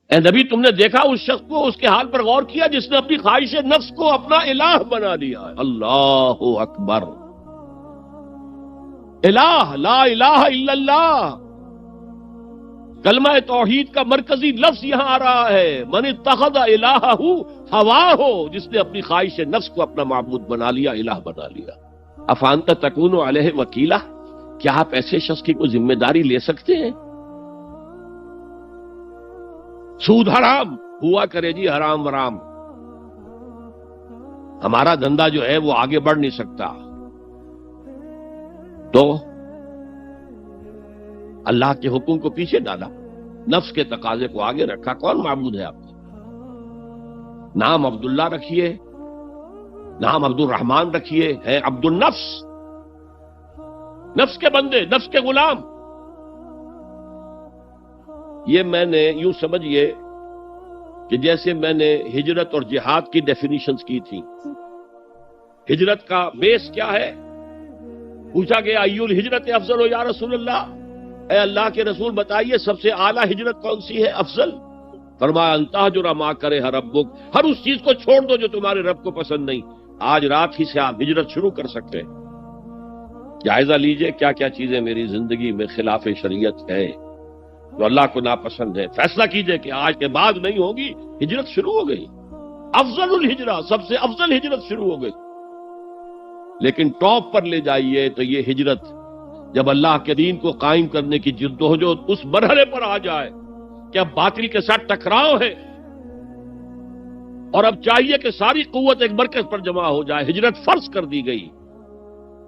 اے نبی تم نے دیکھا اس شخص کو، اس کے حال پر غور کیا جس نے اپنی خواہش نفس کو اپنا الہ بنا لیا ہے؟ اللہ اکبر، الہ، لا الہ الا اللہ، کلمہ توحید کا مرکزی لفظ یہاں آ رہا ہے، من اتخذ الہہ ہواہ، جس نے اپنی خواہش نفس کو اپنا معبود بنا لیا، الہ بنا لیا۔ افانت تکون علیہ وکیلا، کیا آپ ایسے شخص کی کوئی ذمہ داری لے سکتے ہیں؟ سود حرام ہوا کرے جی، حرام ورام، ہمارا دھندا جو ہے وہ آگے بڑھ نہیں سکتا، تو اللہ کے حکم کو پیچھے ڈالا، نفس کے تقاضے کو آگے رکھا۔ کون معبود ہے آپ کا؟ نام عبداللہ رکھیے، نام عبد الرحمن رکھیے، ہے عبد النفس، نفس کے بندے، نفس کے غلام۔ یہ میں نے یوں سمجھیے کہ جیسے میں نے ہجرت اور جہاد کی ڈیفینیشنز کی تھی۔ ہجرت کا بیس کیا ہے؟ پوچھا گیا ایو الہجرت افضل ہو یا رسول اللہ، اے اللہ کے رسول بتائیے سب سے اعلیٰ ہجرت کون سی ہے، افضل؟ فرمایا ان تہجر ما کرہ ربک، ہر اس چیز کو چھوڑ دو جو تمہارے رب کو پسند نہیں۔ آج رات ہی سے آپ ہجرت شروع کر سکتے ہیں۔ جائزہ لیجئے کیا کیا چیزیں میری زندگی میں خلاف شریعت ہے، جو اللہ کو ناپسند ہے، فیصلہ کیجئے کہ آج کے بعد نہیں ہوگی، ہجرت شروع ہو گئی، افضل الہجرہ، سب سے افضل ہجرت شروع ہو گئی۔ لیکن ٹاپ پر لے جائیے تو یہ ہجرت جب اللہ کے دین کو قائم کرنے کی جدوجہد اس مرحلے پر آ جائے کہ اب باطل کے ساتھ ٹکراؤ ہے اور اب چاہیے کہ ساری قوت ایک مرکز پر جمع ہو جائے، ہجرت فرض کر دی گئی،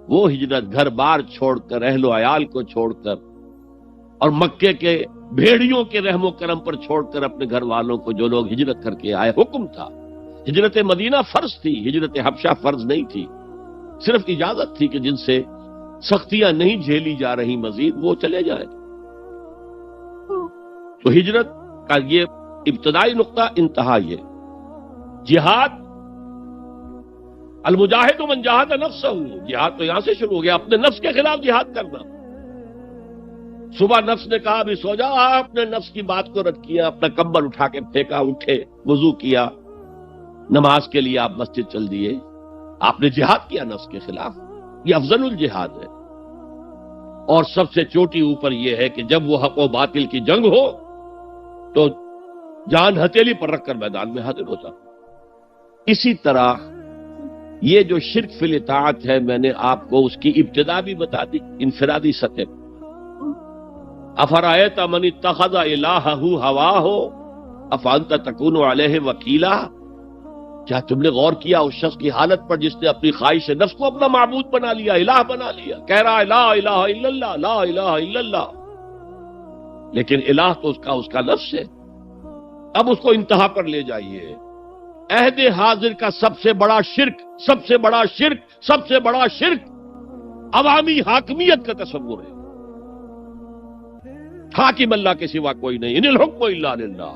وہ ہجرت گھر بار چھوڑ کر، اہل و عیال کو چھوڑ کر اور مکے کے بھیڑیوں کے رحم و کرم پر چھوڑ کر اپنے گھر والوں کو، جو لوگ ہجرت کر کے آئے، حکم تھا۔ ہجرت مدینہ فرض تھی، ہجرت حبشہ فرض نہیں تھی، صرف اجازت تھی کہ جن سے سختیاں نہیں جھیلی جا رہی مزید وہ چلے جائیں۔ تو ہجرت کا یہ ابتدائی نقطہ، انتہا یہ جہاد، المجاہد من جاہد نفسہ، جہاد تو یہاں سے شروع ہو گیا، اپنے نفس کے خلاف جہاد کرنا۔ صبح نفس نے کہا ابھی سو جاؤ، آپ نے نفس کی بات کو رد کیا، اپنا کمبل اٹھا کے پھینکا، اٹھے، وضو کیا، نماز کے لیے آپ مسجد چل دیے، آپ نے جہاد کیا نفس کے خلاف۔ یہ افضل الجہاد ہے، اور سب سے چوٹی اوپر یہ ہے کہ جب وہ حق و باطل کی جنگ ہو تو جان ہتھیلی پر رکھ کر میدان میں حاضر ہوتا۔ اسی طرح یہ جو شرک فی الاطاعت ہے، میں نے آپ کو اس کی ابتدا بھی بتا دی انفرادی سطح پر۔ افرأیت من اتخذ الہہ ہواہ افانت تکون علیہ وکیلا، کیا تم نے غور کیا اس شخص کی حالت پر جس نے اپنی خواہش نفس کو اپنا معبود بنا لیا، الہ بنا لیا، کہہ رہا ہے لا الہ الا اللہ، لا الہ الا اللہ، لیکن الہ تو اس کا لفظ ہے۔ اب اس کو انتہا پر لے جائیے۔ عہد حاضر کا سب سے بڑا شرک، سب سے بڑا شرک، سب سے بڑا شرک عوامی حاکمیت کا تصور ہے۔ حاکم اللہ کے سوا کوئی نہیں، ان الحکم الا للہ۔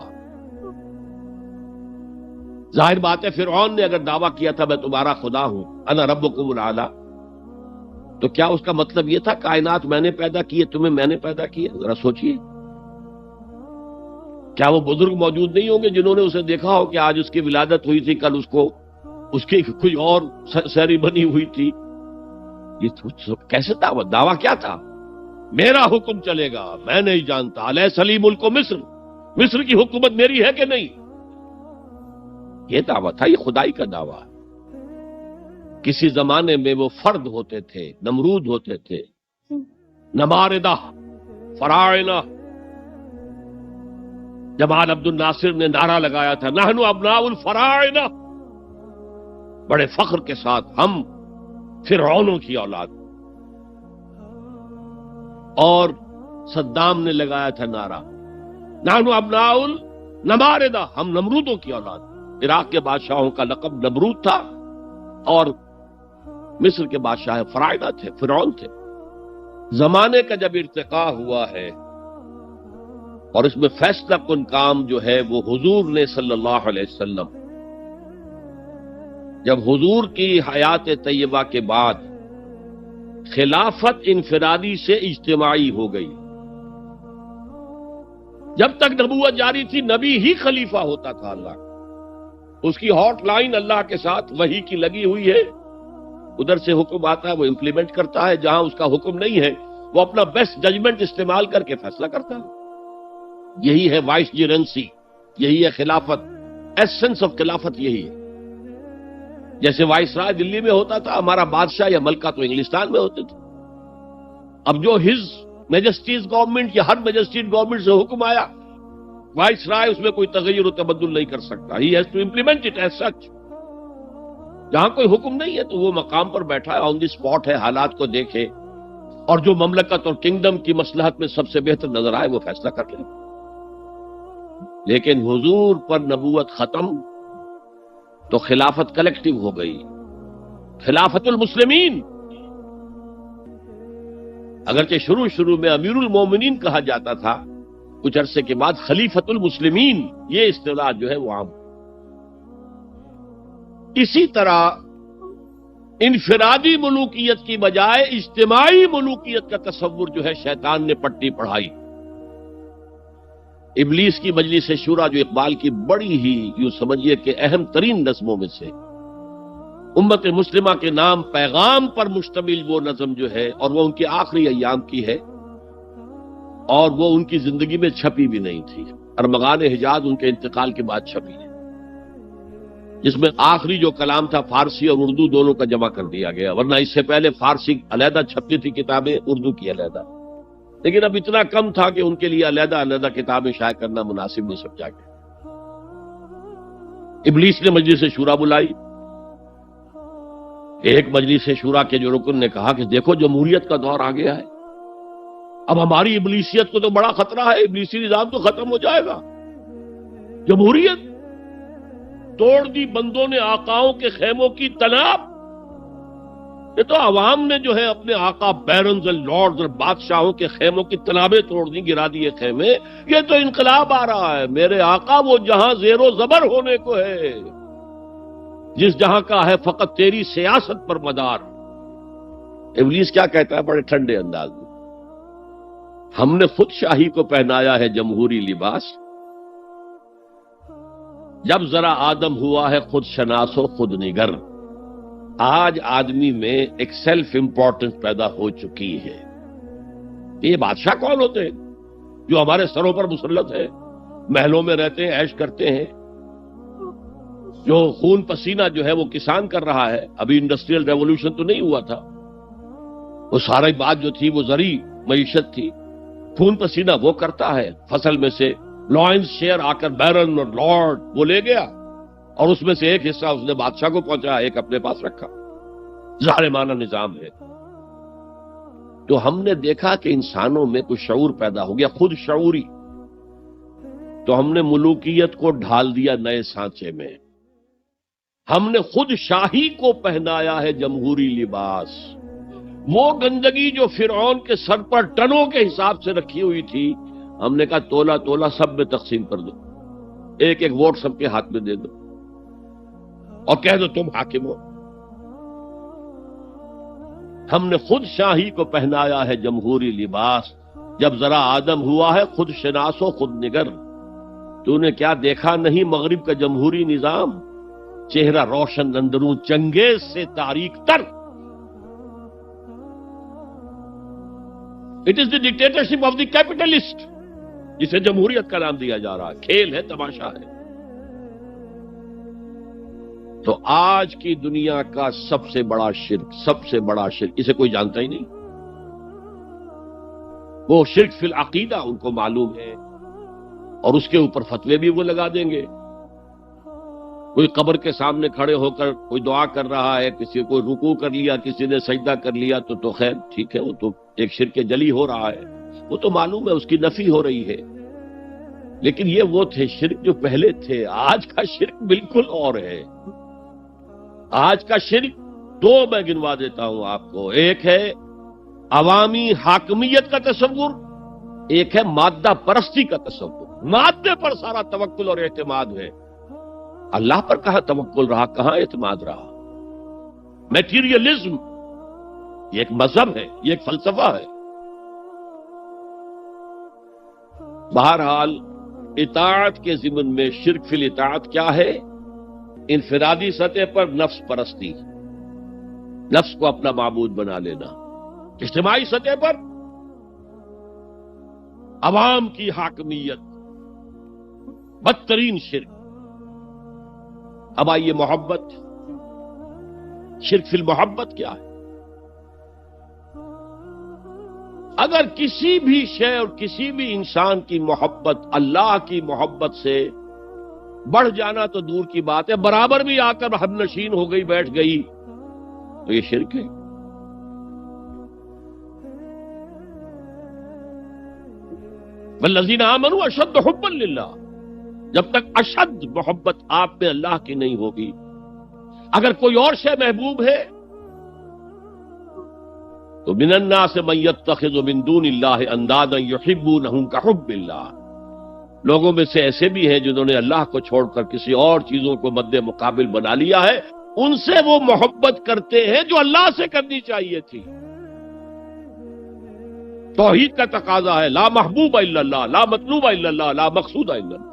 ظاہر بات ہے فرعون نے اگر دعویٰ کیا تھا میں تمہارا خدا ہوں، انا ربکم الاعلی، تو کیا اس کا مطلب یہ تھا کائنات میں نے پیدا کی ہے، تمہیں میں نے پیدا کی ہے؟ ذرا سوچئے، کیا وہ بزرگ موجود نہیں ہوں گے جنہوں نے اسے دیکھا ہو کہ آج اس کی ولادت ہوئی تھی، کل اس کی کوئی اور سیریمنی ہوئی تھی؟ یہ کیسے دعویٰ کیا تھا؟ میرا حکم چلے گا، میں نہیں جانتا، الیس لی ملک مصر، مصر کی حکومت میری ہے کہ نہیں؟ یہ دعویٰ تھا، یہ خدائی کا دعویٰ۔ کسی زمانے میں وہ فرد ہوتے تھے، نمرود ہوتے تھے، نماردہ، فراعنہ۔ جمال عبد الناصر نے نعرہ لگایا تھا نحن ابناء الفراعنہ، بڑے فخر کے ساتھ ہم فرعونوں کی اولاد۔ اور صدام نے لگایا تھا نعرہ نحن ابناء النماردہ، ہم نمرودوں کی اولاد۔ عراق کے بادشاہوں کا لقب نمرود تھا اور مصر کے بادشاہ فراعنہ تھے، فرعون تھے۔ زمانے کا جب ارتقاء ہوا ہے اور اس میں فیصلہ کن کام جو ہے وہ حضور نے صلی اللہ علیہ وسلم، جب حضور کی حیات طیبہ کے بعد خلافت انفرادی سے اجتماعی ہو گئی، جب تک نبوت جاری تھی نبی ہی خلیفہ ہوتا تھا اللہ کا، اس کی ہاٹ لائن اللہ کے ساتھ وحی کی لگی ہوئی ہے، ادھر سے حکم آتا ہے وہ امپلیمنٹ کرتا ہے، جہاں اس کا حکم نہیں ہے وہ اپنا بیسٹ ججمنٹ استعمال کر کے فیصلہ کرتا ہے۔ یہی ہے وائس جیرنسی، یہی ہے خلافت، ایسنس آف خلافت یہی ہے۔ جیسے وائس رائے دلی میں ہوتا تھا، ہمارا بادشاہ یا ملکہ تو انگلستان میں ہوتے تھے، اب جو ہز میجسٹیز گورنمنٹ یا ہر میجسٹیز گورنمنٹ سے حکم آیا، وائس رائے اس میں کوئی تغیر و تبدل نہیں کر سکتا، he has to implement it as such. جہاں کوئی حکم نہیں ہے تو وہ مقام پر بیٹھا ہے، آن دی اسپاٹ ہے، حالات کو دیکھے اور جو مملکت اور کنگڈم کی مصلحت میں سب سے بہتر نظر آئے وہ فیصلہ کر لے۔ لیکن حضور پر نبوت ختم تو خلافت کلیکٹیو ہو گئی، خلافت المسلمین۔ اگرچہ شروع میں امیر المومنین کہا جاتا تھا، کچھ عرصے کے بعد خلیفت المسلمین یہ اصطلاح جو ہے وہ عام۔ اسی طرح انفرادی ملوکیت کی بجائے اجتماعی ملوکیت کا تصور جو ہے شیطان نے پٹی پڑھائی۔ ابلیس کی مجلس شورا جو اقبال کی بڑی ہی یوں سمجھیے کہ اہم ترین نظموں میں سے، امت مسلمہ کے نام پیغام پر مشتمل وہ نظم جو ہے، اور وہ ان کے آخری ایام کی ہے، اور وہ ان کی زندگی میں چھپی بھی نہیں تھی، ارمغان حجاز ان کے انتقال کے بعد چھپی ہے، جس میں آخری جو کلام تھا فارسی اور اردو دونوں کا جمع کر دیا گیا، ورنہ اس سے پہلے فارسی علیحدہ چھپتی تھی کتابیں، اردو کی علیحدہ، لیکن اب اتنا کم تھا کہ ان کے لیے علیحدہ کتابیں شائع کرنا مناسب نہیں سمجھا گیا۔ ابلیس نے مجلس شورا بلائی، ایک مجلس شورا کے جو رکن نے کہا کہ دیکھو جمہوریت کا دور آ گیا ہے، اب ہماری ابلیسیت کو تو بڑا خطرہ ہے، ابلیسی نظام تو ختم ہو جائے گا، جمہوریت توڑ دی بندوں نے آقاؤں کے خیموں کی تناب، یہ تو عوام نے جو ہے اپنے آقا بیرنز اور لارڈز اور بادشاہوں کے خیموں کی تنابیں توڑ دی، گرا دیے خیمے، یہ تو انقلاب آ رہا ہے، میرے آقا وہ جہاں زیر و زبر ہونے کو ہے، جس جہاں کا ہے فقط تیری سیاست پر مدار۔ ابلیس کیا کہتا ہے بڑے ٹھنڈے انداز میں، ہم نے خود شاہی کو پہنایا ہے جمہوری لباس، جب ذرا آدم ہوا ہے خود شناس و خود نگر۔ آج آدمی میں ایک سیلف امپورٹنس پیدا ہو چکی ہے۔ یہ بادشاہ کون ہوتے ہیں جو ہمارے سروں پر مسلط ہے، محلوں میں رہتے ہیں، عیش کرتے ہیں، جو خون پسینہ جو ہے وہ کسان کر رہا ہے، ابھی انڈسٹریل ریولوشن تو نہیں ہوا تھا، وہ ساری بات جو تھی وہ زرعی معیشت تھی، خون پسینہ وہ کرتا ہے، فصل میں سے لائنز شیئر آ کر بیرن اور لارڈ وہ لے گیا، اور اس میں سے ایک حصہ اس نے بادشاہ کو پہنچایا، ایک اپنے پاس رکھا، ظالمانہ نظام ہے۔ تو ہم نے دیکھا کہ انسانوں میں کچھ شعور پیدا ہو گیا، خود شعوری، تو ہم نے ملوکیت کو ڈھال دیا نئے سانچے میں، ہم نے خود شاہی کو پہنایا ہے جمہوری لباس۔ وہ گندگی جو فرعون کے سر پر ٹنوں کے حساب سے رکھی ہوئی تھی، ہم نے کہا تولا تولا سب میں تقسیم کر دو، ایک ایک ووٹ سب کے ہاتھ میں دے دو اور کہہ دو تم حاکم ہو۔ ہم نے خود شاہی کو پہنایا ہے جمہوری لباس، جب ذرا آدم ہوا ہے خود شناس و خود نگر۔ تو نے کیا دیکھا نہیں مغرب کا جمہوری نظام، چہرہ روشن اندروں چنگیز سے تاریک تر۔ It is the dictatorship of the capitalist, جسے جمہوریت کا نام دیا جا رہا ہے، کھیل ہے، تماشا ہے۔ تو آج کی دنیا کا سب سے بڑا شرک اسے کوئی جانتا ہی نہیں، وہ شرک فی العقیدہ ان کو معلوم ہے، اور اس کے اوپر فتوے بھی وہ لگا دیں گے۔ کوئی قبر کے سامنے کھڑے ہو کر کوئی دعا کر رہا ہے، کسی کو رکوع کر لیا، کسی نے سجدہ کر لیا، تو خیر ٹھیک ہے، وہ تو ایک شرک جلی ہو رہا ہے، وہ تو معلوم ہے، اس کی نفی ہو رہی ہے۔ لیکن یہ وہ تھے شرک جو پہلے تھے، آج کا شرک بالکل اور ہے۔ آج کا شرک دو میں گنوا دیتا ہوں آپ کو، ایک ہے عوامی حاکمیت کا تصور، ایک ہے مادہ پرستی کا تصور۔ مادے پر سارا توکل اور اعتماد ہے، اللہ پر کہاں توکل رہا، کہاں اعتماد رہا۔ میٹیریلزم یہ ایک مذہب ہے، یہ ایک فلسفہ ہے۔ بہرحال اطاعت کے ضمن میں شرک فی الاطاعت کیا ہے؟ انفرادی سطح پر نفس پرستی، نفس کو اپنا معبود بنا لینا، اجتماعی سطح پر عوام کی حاکمیت، بدترین شرک۔ اب آئیے محبت، شرک فی المحبت کیا ہے؟ اگر کسی بھی شے اور کسی بھی انسان کی محبت اللہ کی محبت سے بڑھ جانا تو دور کی بات ہے، برابر بھی آ کر ہم نشین ہو گئی، بیٹھ گئی، تو یہ شرک ہے۔ والذین آمنوا اشد حبا للہ، جب تک اشد محبت آپ میں اللہ کی نہیں ہوگی، اگر کوئی اور شے محبوب ہے تو من الناس من یتخذ من دون اللہ اندادا یحبونہم کحب اللہ، لوگوں میں سے ایسے بھی ہیں جنہوں نے اللہ کو چھوڑ کر کسی اور چیزوں کو مد مقابل بنا لیا ہے، ان سے وہ محبت کرتے ہیں جو اللہ سے کرنی چاہیے تھی۔ توحید کا تقاضا ہے لا محبوب الا اللہ، لا مطلوب الا اللہ، لا مقصود الا اللہ۔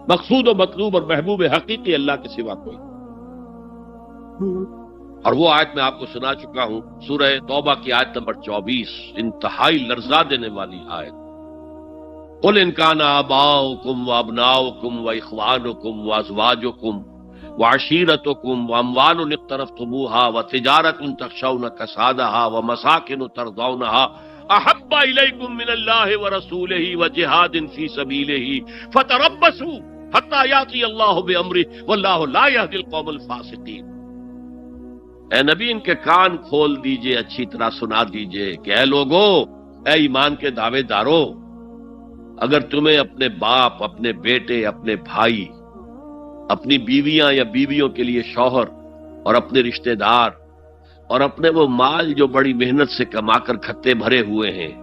مقصود و مطلوب اور محبوب حقیقی اللہ کے سوا کوئی۔ اور وہ آیت میں آپ کو سنا چکا ہوں، سورہ توبہ کی آیت نمبر 24، انتہائی لرزا دینے والی آیت۔ قل ان کان آباؤکم وابناؤکم واخوانکم وازواجکم وعشیرتکم واموال اقترفتموها وتجارۃ تخشون کسادها ومساکن ترضونها احب الیکم من اللہ ورسولہ وجہاد فی سبیلہ فتربصوا حتی یاتی اللہ بامرہ واللہ لا یہدی القوم الفاسقین۔ اے نبی، ان کے کان کھول دیجئے، اچھی طرح سنا دیجئے کہ اے لوگو، اے ایمان کے دعوے دارو، اگر تمہیں اپنے باپ، اپنے بیٹے، اپنے بھائی، اپنی بیویاں یا بیویوں کے لیے شوہر، اور اپنے رشتہ دار، اور اپنے وہ مال جو بڑی محنت سے کما کر کھتے بھرے ہوئے ہیں،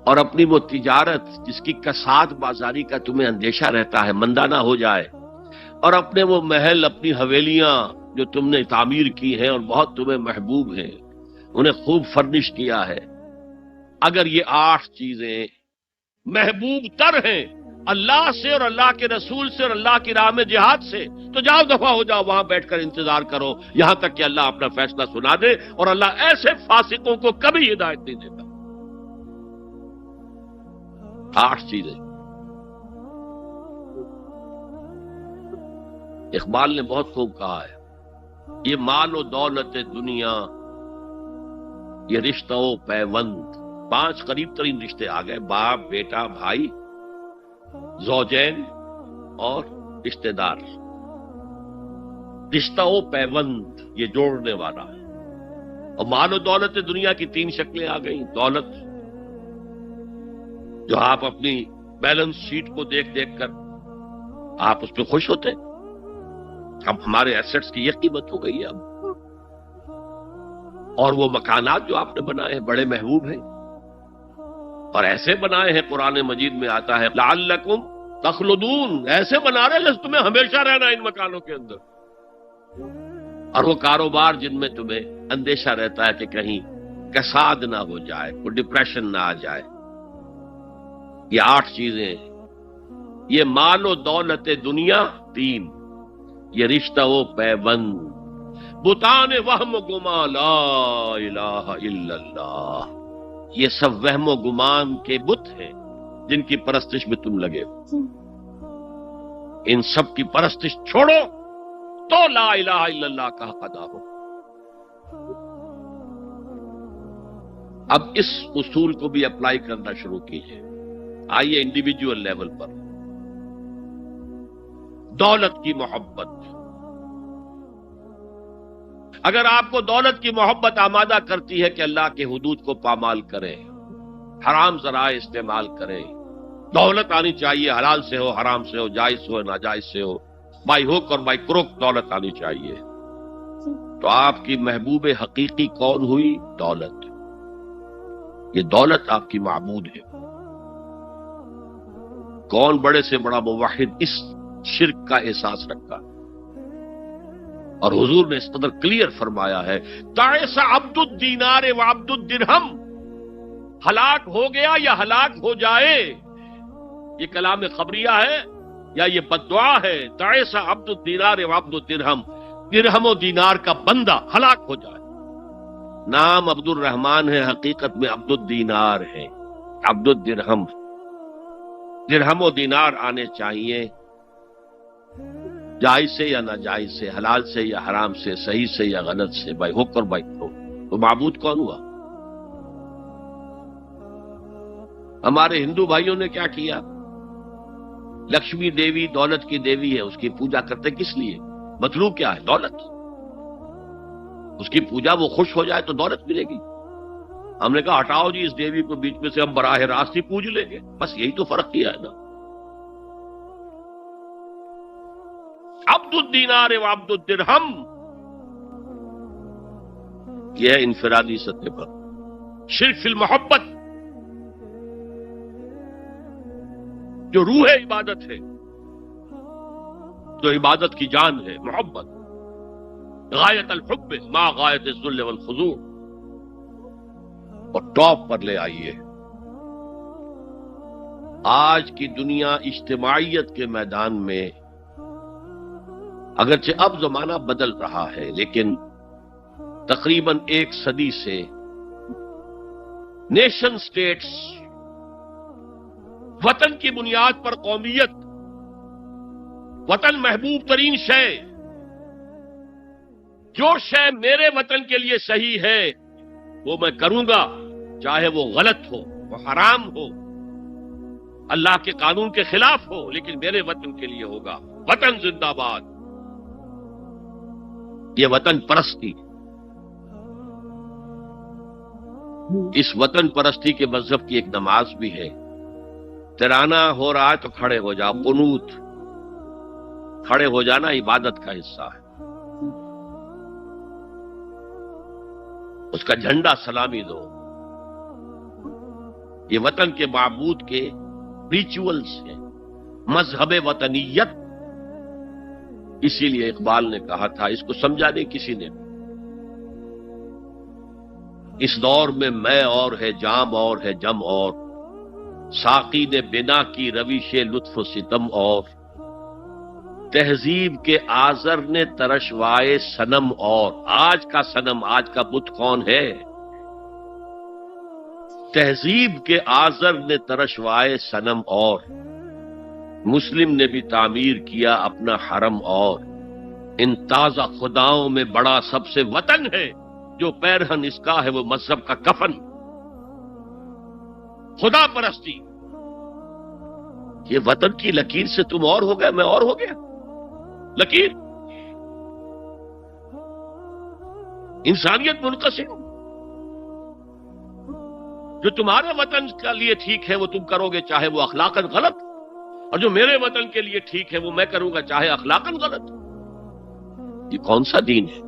اور اپنی وہ تجارت جس کی کساد بازاری کا تمہیں اندیشہ رہتا ہے مندہ نہ ہو جائے، اور اپنے وہ محل، اپنی حویلیاں جو تم نے تعمیر کی ہیں اور بہت تمہیں محبوب ہیں، انہیں خوب فرنش کیا ہے، اگر یہ 8 چیزیں محبوب تر ہیں اللہ سے اور اللہ کے رسول سے اور اللہ کی راہ میں جہاد سے، تو جاؤ دفع ہو جاؤ، وہاں بیٹھ کر انتظار کرو یہاں تک کہ اللہ اپنا فیصلہ سنا دے، اور اللہ ایسے فاسقوں کو کبھی ہدایت نہیں دیتا۔ 8 چیزیں۔ اقبال نے بہت خوب کہا ہے، یہ مال و دولت دنیا، یہ رشتہ و پیوند، 5 قریب ترین رشتے آ گئے، باپ، بیٹا، بھائی، زوجین اور رشتہ دار۔ رشتہ و پیوند یہ جوڑنے والا ہے۔ اور مال و دولت دنیا کی 3 شکلیں آ گئیں۔ دولت جو آپ اپنی بیلنس شیٹ کو دیکھ دیکھ کر آپ اس پہ خوش ہوتے، اب ہمارے ایسٹس کی یہ قیمت ہو گئی ہے اب، اور وہ مکانات جو آپ نے بنائے ہیں بڑے محبوب ہیں، اور ایسے بنائے ہیں، قرآن مجید میں آتا ہے لعلکم تخلدون، ایسے بنا رہے ہیں تمہیں ہمیشہ رہنا ان مکانوں کے اندر، اور وہ کاروبار جن میں تمہیں اندیشہ رہتا ہے کہ کہیں کساد نہ ہو جائے، کوئی ڈپریشن نہ آ جائے۔ یہ 8 چیزیں، یہ مال و دولت دنیا 3، یہ رشتہ و پیوند، بتان وہم و گمان لا الہ الا اللہ، یہ سب وہم و گمان کے بت ہیں جن کی پرستش میں تم لگے ہو۔ ان سب کی پرستش چھوڑو تو لا الہ الا اللہ کا حق ادا ہو۔ اب اس اصول کو بھی اپلائی کرنا شروع کیجئے۔ آئیے انڈیویجول لیول پر، دولت کی محبت۔ اگر آپ کو دولت کی محبت آمادہ کرتی ہے کہ اللہ کے حدود کو پامال کریں، حرام ذرائع استعمال کریں، دولت آنی چاہیے، حلال سے ہو، حرام سے ہو، جائز سے ہو، ناجائز سے ہو، بائی ہوک اور بائی کروک دولت آنی چاہیے، تو آپ کی محبوب حقیقی کون ہوئی؟ دولت۔ یہ دولت آپ کی معبود ہے۔ کون بڑے سے بڑا موحد اس شرک کا احساس رکھا؟ اور حضور نے اس قدر کلیئر فرمایا ہے، تعس عبد الدینار و عبد الدرہم، ہلاک ہو گیا یا ہلاک ہو جائے یہ کلام خبریہ ہے یا یہ بددعا ہے؟ تعیس عبد الدینار و عبد الدرہم، درہم و دینار کا بندہ ہلاک ہو جائے۔ نام عبد الرحمن ہے، حقیقت میں عبد الدینار ہے، عبد الدرہم۔ درہم و دینار آنے چاہیے، جائز سے یا ناجائز سے، حلال سے یا حرام سے، صحیح سے یا غلط سے، بھائی حق اور بھائی ہو تو معبود کون ہوا؟ ہمارے ہندو بھائیوں نے کیا کیا؟ لکشمی دیوی دولت کی دیوی ہے، اس کی پوجا کرتے کس لیے؟ مطلوب کیا ہے؟ دولت۔ اس کی پوجا وہ خوش ہو جائے تو دولت ملے گی۔ ہم نے کہا ہٹاؤ جی اس دیوی کو بیچ میں سے، ہم براہ راست ہی پوج لیں گے، بس یہی تو فرق کیا ہے نا۔ عبد الدینار و عبد الدرہم، یہ ہے انفرادی سطح پر۔ شرک فی المحبت، جو روح عبادت ہے، جو عبادت کی جان ہے، محبت، غایت الحب ما غایت الذل والخضوع، اور ٹاپ پر لے آئیے۔ آج کی دنیا اجتماعیت کے میدان میں اگرچہ اب زمانہ بدل رہا ہے، لیکن تقریباً 1 صدی سے نیشن سٹیٹس، وطن کی بنیاد پر قومیت، وطن محبوب ترین شے، جو شے میرے وطن کے لیے صحیح ہے وہ میں کروں گا، چاہے وہ غلط ہو، وہ حرام ہو، اللہ کے قانون کے خلاف ہو، لیکن میرے وطن کے لیے ہوگا۔ وطن زندہ باد، یہ وطن پرستی۔ اس وطن پرستی کے مذہب کی ایک نماز بھی ہے، ترانہ ہو رہا ہے تو کھڑے ہو جاؤ، قنوت، کھڑے ہو جانا عبادت کا حصہ ہے۔ اس کا جھنڈا سلامی دو۔ یہ وطن کے معبود کے ریچولز ہیں، مذہب وطنیت۔ اسی لیے اقبال نے کہا تھا، اس کو سمجھا نہیں کسی نے، اس دور میں میں اور ہے، جام اور ہے، جم اور، ساقی نے بنا کی روش لطف و ستم اور، تہذیب کے آزر نے ترشوائے صنم اور۔ آج کا صنم، آج کا بت کون ہے؟ تہذیب کے آزر نے ترشوائے صنم اور، مسلم نے بھی تعمیر کیا اپنا حرم اور۔ ان تازہ خداؤں میں بڑا سب سے وطن ہے، جو پیرہن اس کا ہے وہ مذہب کا کفن۔ خدا پرستی، یہ وطن کی لکیر سے تم اور ہو گئے، میں اور ہو گیا۔ لکیر، انسانیت منقسم۔ جو تمہارے وطن کے لیے ٹھیک ہے وہ تم کرو گے، چاہے وہ اخلاقاً غلط، اور جو میرے وطن کے لیے ٹھیک ہے وہ میں کروں گا، چاہے اخلاقاً غلط۔ یہ کون سا دین ہے؟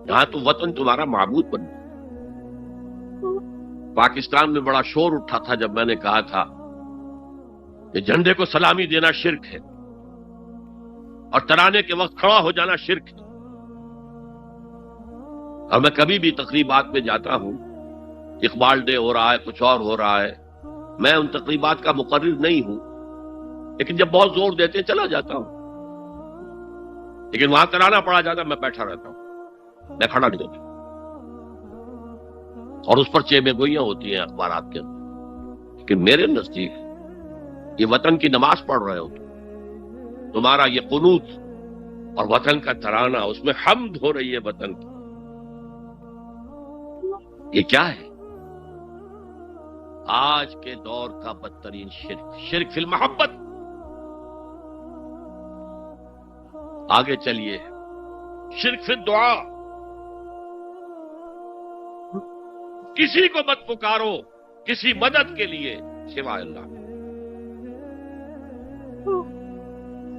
یہاں تو وطن تمہارا معبود بن گیا۔ پاکستان میں بڑا شور اٹھا تھا جب میں نے کہا تھا کہ جھنڈے کو سلامی دینا شرک ہے، اور ترانے کے وقت کھڑا ہو جانا شرک ہے۔ اور میں کبھی بھی تقریبات میں جاتا ہوں، اقبال ڈے ہو رہا ہے، کچھ اور ہو رہا ہے، میں ان تقریبات کا مقرر نہیں ہوں، لیکن جب بہت زور دیتے ہیں چلا جاتا ہوں، لیکن وہاں ترانہ پڑا جاتا میں بیٹھا رہتا ہوں، میں کھڑا نہیں ہوتا۔ اور اس پر چیمے گوئیاں ہوتی ہیں اخبارات کے اندر، لیکن میرے نزدیک یہ وطن کی نماز پڑھ رہے ہو تمہارا یہ قنوت اور وطن کا ترانہ، اس میں حمد ہو رہی ہے وطن کی، یہ کیا ہے؟ آج کے دور کا بدترین شرک، شرک فی المحبت۔ آگے چلیے، شرک فی الدعا، کسی کو مت پکارو کسی مدد کے لیے سوائے اللہ۔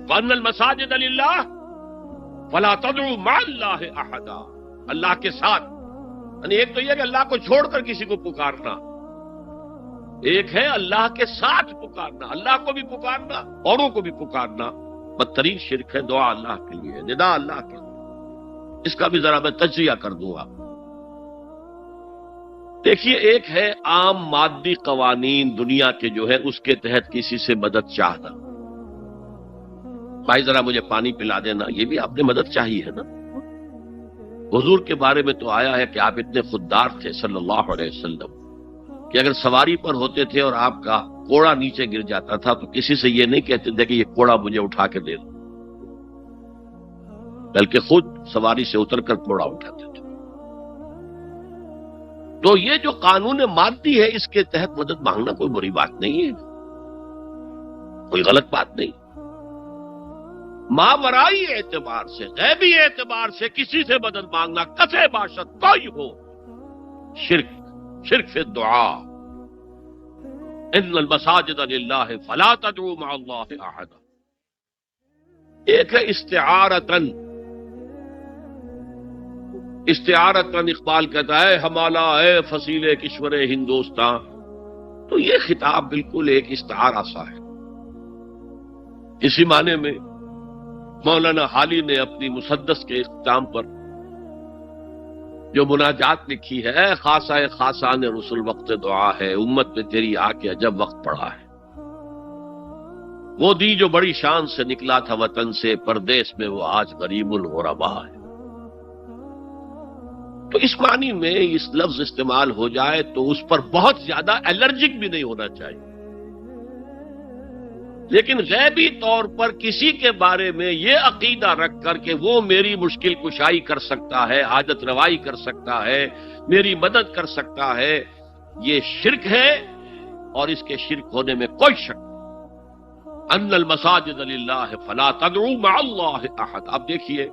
وَأَنَّ الْمَسَاجِدَ لِلَّهِ فَلَا تَدْعُوا مَعَ اللَّهِ أَحَدًا، اللہ کے ساتھ، یعنی ایک تو یہ کہ اللہ کو چھوڑ کر کسی کو پکارنا، ایک ہے اللہ کے ساتھ پکارنا، اللہ کو بھی پکارنا، اوروں کو بھی پکارنا۔ بدترین شرک ہے دعا اللہ کے لیے، ندا اللہ کے لیے۔ اس کا بھی ذرا میں تجزیہ کر دوں گا۔ دیکھیے، ایک ہے عام مادی قوانین دنیا کے جو ہے اس کے تحت کسی سے مدد چاہنا. بھائی ذرا مجھے پانی پلا دینا، یہ بھی آپ نے مدد چاہی ہے نا. حضور کے بارے میں تو آیا ہے کہ آپ اتنے خوددار تھے صلی اللہ علیہ وسلم کہ اگر سواری پر ہوتے تھے اور آپ کا کوڑا نیچے گر جاتا تھا تو کسی سے یہ نہیں کہتے تھے کہ یہ کوڑا مجھے اٹھا کے دے دو، بلکہ خود سواری سے اتر کر کوڑا اٹھاتے تھے. تو یہ جو قانون مادی ہے اس کے تحت مدد مانگنا کوئی بری بات نہیں ہے، کوئی غلط بات نہیں. ماورائی اعتبار سے، غیبی اعتبار سے کسی سے مدد مانگنا کسے باشد کوئی ہو، شرک فی الدعا. ان المساجد للہ فلا تدعوا مع اللہ احدا. ایک ہے استعارتن اقبال کہتا ہے ہمالا اے فصیل کشور ہندوستان. تو یہ خطاب بالکل ایک استعارہ سا ہے. اسی معنی میں مولانا حالی نے اپنی مسدس کے اختتام پر جو مناجات لکھی ہے، اے خاصہ خاصان رسول وقت دعا ہے، امت میں تیری آ کے عجب وقت پڑا ہے. وہ دی جو بڑی شان سے نکلا تھا وطن سے، پردیس میں وہ آج غریب الغربا ہے. تو اس معنی میں اس لفظ استعمال ہو جائے تو اس پر بہت زیادہ الرجک بھی نہیں ہونا چاہیے. لیکن غیبی طور پر کسی کے بارے میں یہ عقیدہ رکھ کر کہ وہ میری مشکل کشائی کر سکتا ہے، حاجت روائی کر سکتا ہے، میری مدد کر سکتا ہے، یہ شرک ہے. اور اس کے شرک ہونے میں کوئی شک نہیں. ان المساجد للہ فلا تدعوا مع اللہ احد. آپ دیکھیے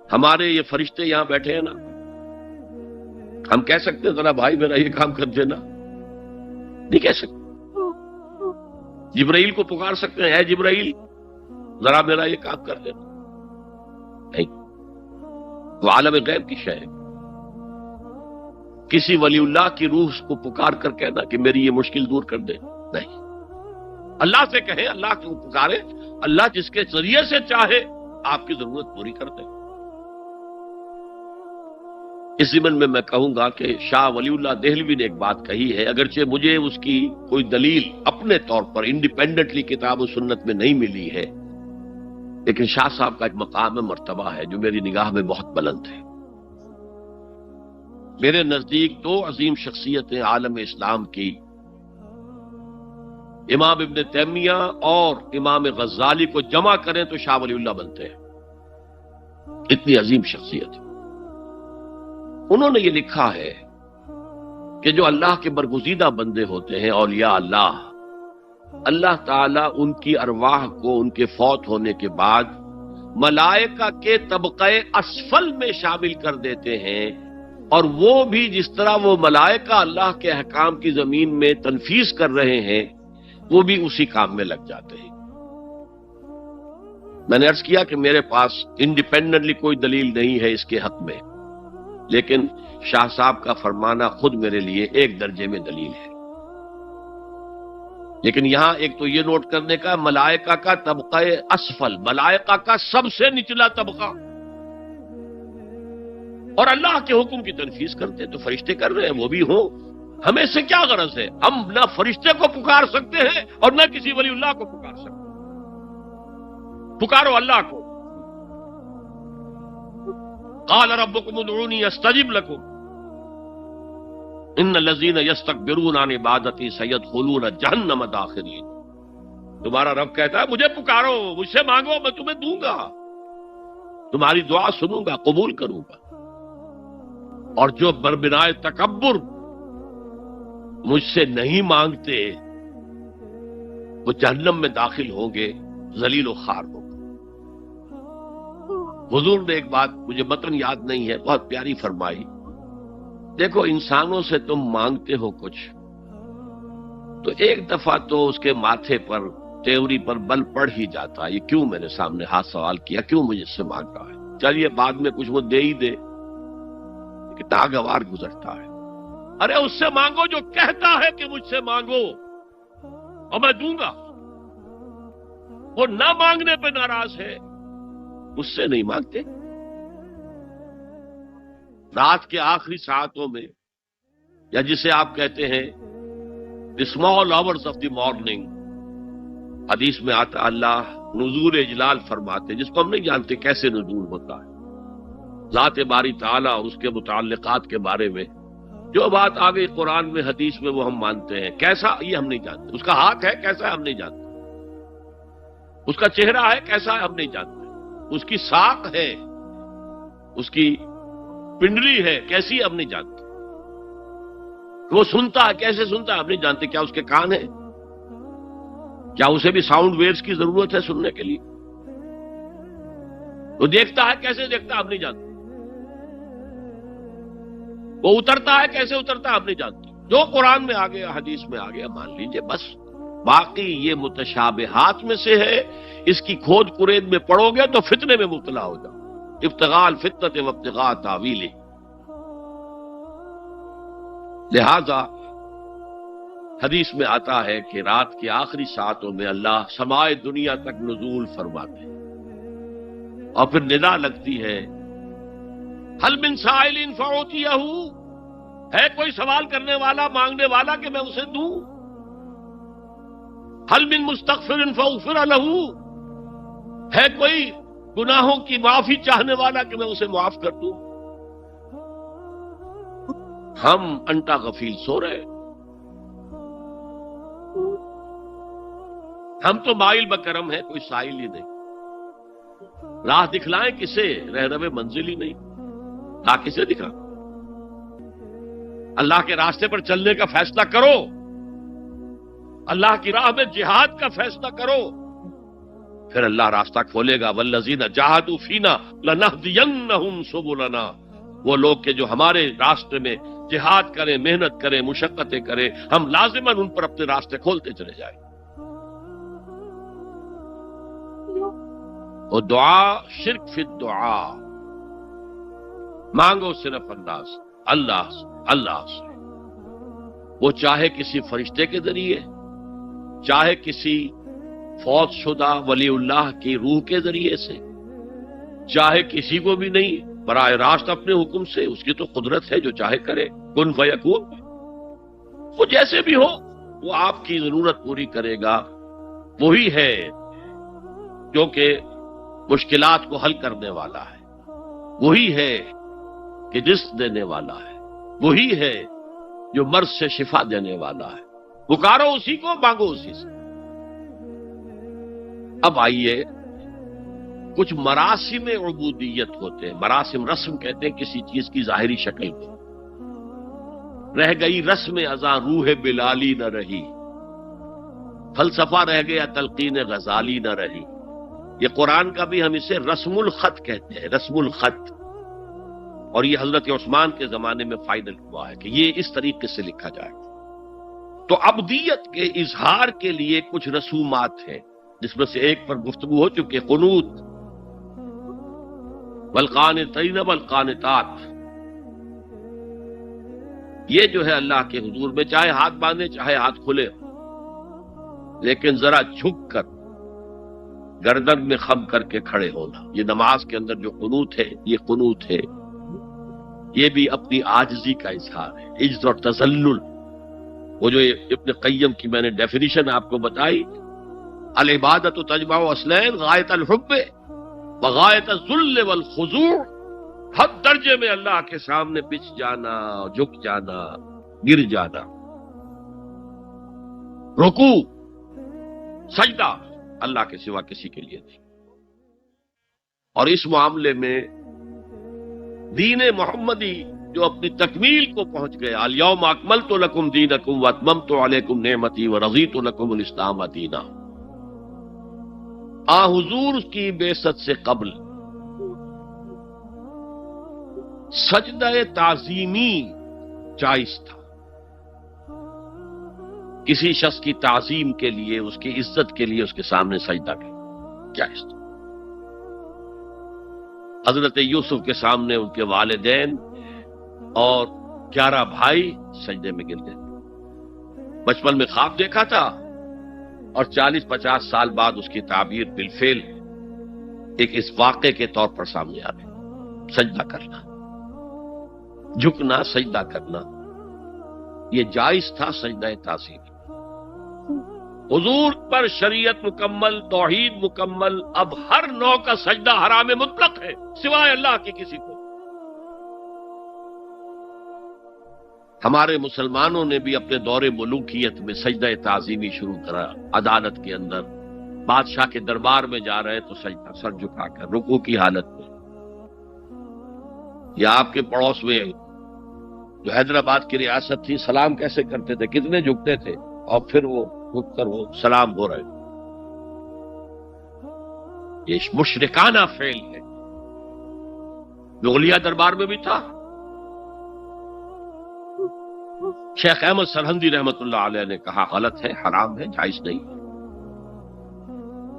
ہمارے یہ فرشتے یہاں بیٹھے ہیں نا، ہم کہہ سکتے ہیں ذرا بھائی میرا یہ کام کر دینا؟ نہیں کہہ سکتے. جبرائیل کو پکار سکتے ہیں، اے جبرائیل ذرا میرا یہ کام کر دینا؟ نہیں. وہ عالم غیب کی شے ہے. کسی ولی اللہ کی روح کو پکار کر کہنا کہ میری یہ مشکل دور کر دے، نہیں. اللہ سے کہیں، اللہ کو پکارے، اللہ جس کے ذریعے سے چاہے آپ کی ضرورت پوری کر دے. اس ضمن میں کہوں گا کہ شاہ ولی اللہ دہلوی نے ایک بات کہی ہے، اگرچہ مجھے اس کی کوئی دلیل اپنے طور پر انڈیپینڈنٹلی کتاب و سنت میں نہیں ملی ہے، لیکن شاہ صاحب کا ایک مقام مرتبہ ہے جو میری نگاہ میں بہت بلند ہے. میرے نزدیک دو عظیم شخصیتیں عالم اسلام کی، امام ابن تیمیہ اور امام غزالی کو جمع کریں تو شاہ ولی اللہ بنتے ہیں. اتنی عظیم شخصیت. انہوں نے یہ لکھا ہے کہ جو اللہ کے برگزیدہ بندے ہوتے ہیں، اولیاء اللہ، اللہ تعالیٰ ان کی ارواح کو ان کے فوت ہونے کے بعد ملائکہ کے طبقہ اسفل میں شامل کر دیتے ہیں، اور وہ بھی جس طرح وہ ملائکہ اللہ کے احکام کی زمین میں تنفیذ کر رہے ہیں وہ بھی اسی کام میں لگ جاتے ہیں. میں نے عرض کیا کہ میرے پاس انڈیپینڈنٹلی کوئی دلیل نہیں ہے اس کے حق میں، لیکن شاہ صاحب کا فرمانا خود میرے لیے ایک درجے میں دلیل ہے. لیکن یہاں ایک تو یہ نوٹ کرنے کا، ملائکہ کا طبقہ اسفل، ملائکہ کا سب سے نچلا طبقہ، اور اللہ کے حکم کی تنفیذ کرتے تو فرشتے کر رہے ہیں، وہ بھی ہوں. ہمیں سے کیا غرض ہے؟ ہم نہ فرشتے کو پکار سکتے ہیں اور نہ کسی ولی اللہ کو پکار سکتے. پکارو اللہ کو. قال ربکم ادعونی استجب لکم ان الذین یستکبرون عن عبادتی سیدخلون جہنم داخرین. تمہارا رب کہتا ہے مجھے پکارو، مجھ سے مانگو، میں تمہیں دوں گا، تمہاری دعا سنوں گا، قبول کروں گا. اور جو بربنائے تکبر مجھ سے نہیں مانگتے وہ جہنم میں داخل ہوں گے، ذلیل و خوار ہوں گے. حضور نے ایک بات، مجھے متن یاد نہیں ہے، بہت پیاری فرمائی. دیکھو انسانوں سے تم مانگتے ہو کچھ تو ایک دفعہ تو اس کے ماتھے پر، تیوری پر بل پڑ ہی جاتا ہے، یہ کیوں میں نے سامنے ہاتھ سوال کیا، کیوں مجھ سے مانگ رہا ہے، چلیے بعد میں کچھ وہ دے ہی دے. کتنا ناگوار گزرتا ہے. ارے اس سے مانگو جو کہتا ہے کہ مجھ سے مانگو اور میں دوں گا. وہ نہ مانگنے پہ ناراض ہے، اس سے نہیں مانگتے. رات کے آخری ساعتوں میں، یا جسے آپ کہتے ہیں the small hours of the morning، حدیث میں آتا اللہ نزول اجلال فرماتے، جس کو ہم نہیں جانتے کیسے نزول ہوتا ہے، ذات باری تعالیٰ اور اس کے متعلقات کے بارے میں جو بات آ گئی قرآن میں حدیث میں وہ ہم مانتے ہیں، کیسا یہ ہم نہیں جانتے، اس کا ہاتھ ہے کیسا ہے ہم نہیں جانتے، اس کا چہرہ ہے کیسا ہے ہم نہیں جانتے، اس کی ساق ہے، اس کی پنڈلی ہے کیسی ہم نہیں جانتے، وہ سنتا ہے کیسے سنتا ہے ہم نہیں جانتے، کیا اس کے کان ہیں، کیا اسے بھی ساؤنڈ ویوز کی ضرورت ہے سننے کے لیے، وہ دیکھتا ہے کیسے دیکھتا ہے ہم نہیں جانتے، وہ اترتا ہے کیسے اترتا ہے ہم نہیں جانتے، جو قرآن میں آ گیا حدیث میں آ گیا مان لیجئے بس، باقی یہ متشابہات میں سے ہے، اس کی کھود کرید میں پڑو گے تو فتنے میں مبتلا ہو جاؤ، ابتغاء الفتنۃ وابتغاء تاویلہ۔ لہذا حدیث میں آتا ہے کہ رات کی آخری ساعتوں میں اللہ سمائے دنیا تک نزول فرماتے ہیں، اور پھر ندا لگتی ہے حل من سائل فاعطیہ، ہے کوئی سوال کرنے والا مانگنے والا کہ میں اسے دوں، حل من مستغفر فاغفر لہ، ہے کوئی گناہوں کی معافی چاہنے والا کہ میں اسے معاف کر دوں، ہم انٹا غفیل سو رہے، ہم تو مائل بکرم ہیں، کوئی سائل ہی نہیں، راہ دکھلائیں کسے، رہنم منزل ہی نہیں، راہ کسے دکھا، اللہ کے راستے پر چلنے کا فیصلہ کرو، اللہ کی راہ میں جہاد کا فیصلہ کرو، پھر اللہ راستہ کھولے گا، والذین جاہدوا فینا لنہدینہم سبلنا، وہ لوگ کہ جو ہمارے راستے میں جہاد کریں، محنت کریں، مشقتیں کریں، ہم لازماً ان پر اپنے راستے کھولتے چلے جائیں۔ اور دعا شرک فی الدعا، مانگو صرف اللہ سے، وہ چاہے کسی فرشتے کے ذریعے، چاہے کسی فوت شدہ ولی اللہ کی روح کے ذریعے سے، چاہے کسی کو بھی نہیں، براہ راست اپنے حکم سے، اس کی تو قدرت ہے جو چاہے کرے، کن فیکون، وہ جیسے بھی ہو وہ آپ کی ضرورت پوری کرے گا، وہی ہے جو کہ مشکلات کو حل کرنے والا ہے، وہی ہے کہ رزق دینے والا ہے، وہی ہے جو مرض سے شفا دینے والا ہے، پکارو اسی کو، مانگو اسی سے۔ اب آئیے، کچھ مراسم عبودیت ہوتے ہیں، مراسم رسم کہتے ہیں کسی چیز کی ظاہری شکل کو، رہ گئی رسم ازاں روح بلالی نہ رہی، فلسفہ رہ گیا تلقین غزالی نہ رہی، یہ قرآن کا بھی ہم اسے رسم الخط کہتے ہیں، رسم الخط، اور یہ حضرت عثمان کے زمانے میں فائنل ہوا ہے کہ یہ اس طریقے سے لکھا جائے۔ تو عبدیت کے اظہار کے لیے کچھ رسومات ہیں، جس میں سے ایک پر گفتگو ہو چکی، قنوت، والقانتین والقانتات، یہ جو ہے اللہ کے حضور میں چاہے ہاتھ باندھے چاہے ہاتھ کھلے، لیکن ذرا جھک کر گردن میں خم کر کے کھڑے ہونا، یہ نماز کے اندر جو قنوت ہے یہ قنوت ہے، یہ بھی اپنی عاجزی کا اظہار ہے، عجز اور تذلل۔ وہ جو ابن قیم کی میں نے ڈیفینیشن آپ کو بتائی، العبادت تجمع اصلین، غایت الحب وغایت الذل والخضوع، حد درجے میں اللہ کے سامنے پچھ جانا، جھک جانا، گر جانا، رکوع، سجدہ اللہ کے سوا کسی کے لیے نہیں۔ اور اس معاملے میں دین محمدی جو اپنی تکمیل کو پہنچ گیا، الیوم اکملت لکم دینکم واتممت علیکم نعمتی ورضیت لکم الاسلام دینا، حضور کی بعثت سے قبل سجدہ تعظیمی جائز تھا، کسی شخص کی تعظیم کے لیے، اس کی عزت کے لیے اس کے سامنے سجدہ کرنا جائز تھا۔ حضرت یوسف کے سامنے ان کے والدین اور 11 بھائی سجدے میں گر گئے، بچپن میں خواب دیکھا تھا اور 40-50 سال بعد اس کی تعبیر بالفعل ایک اس واقعے کے طور پر سامنے آ گئی، سجدہ کرنا۔ جھکنا، سجدہ کرنا، یہ جائز تھا سجدہ تعظیم۔ حضور پر شریعت مکمل، توحید مکمل، اب ہر نوع کا سجدہ حرام مطلق ہے سوائے اللہ کے کسی کو۔ ہمارے مسلمانوں نے بھی اپنے دور ملوکیت میں سجدہ تعظیمی شروع کرا، عدالت کے اندر بادشاہ کے دربار میں جا رہے تو سجدہ، سر جھکا کر رکوع کی حالت میں۔ یا آپ کے پڑوس میں جو حیدرآباد کی ریاست تھی، سلام کیسے کرتے تھے، کتنے جھکتے تھے، اور پھر وہ جھک کر وہ سلام ہو رہے۔ یہ مشرکانہ فعل ہے، مغلیہ دربار میں بھی تھا۔ شیخ احمد سرہندی رحمت اللہ علیہ نے کہا غلط ہے، حرام ہے، جائز نہیں۔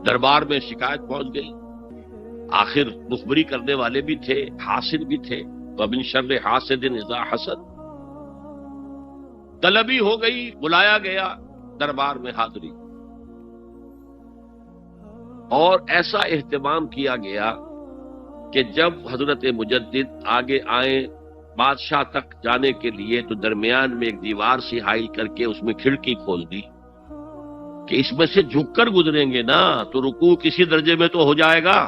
دربار میں شکایت پہنچ گئی، آخر مخبری کرنے والے بھی تھے، حاسد بھی تھے، وَمِن شَرِّ حَاسِدٍ إِذَا حَسَدَ۔ طلبی ہو گئی، بلایا گیا دربار میں حاضری، اور ایسا اہتمام کیا گیا کہ جب حضرت مجدد آگے آئیں بادشاہ تک جانے کے لیے تو درمیان میں ایک دیوار سی حائل کر کے اس میں کھڑکی کھول دی کہ اس میں سے جھک کر گزریں گے نا تو رکوع کسی درجے میں تو ہو جائے گا۔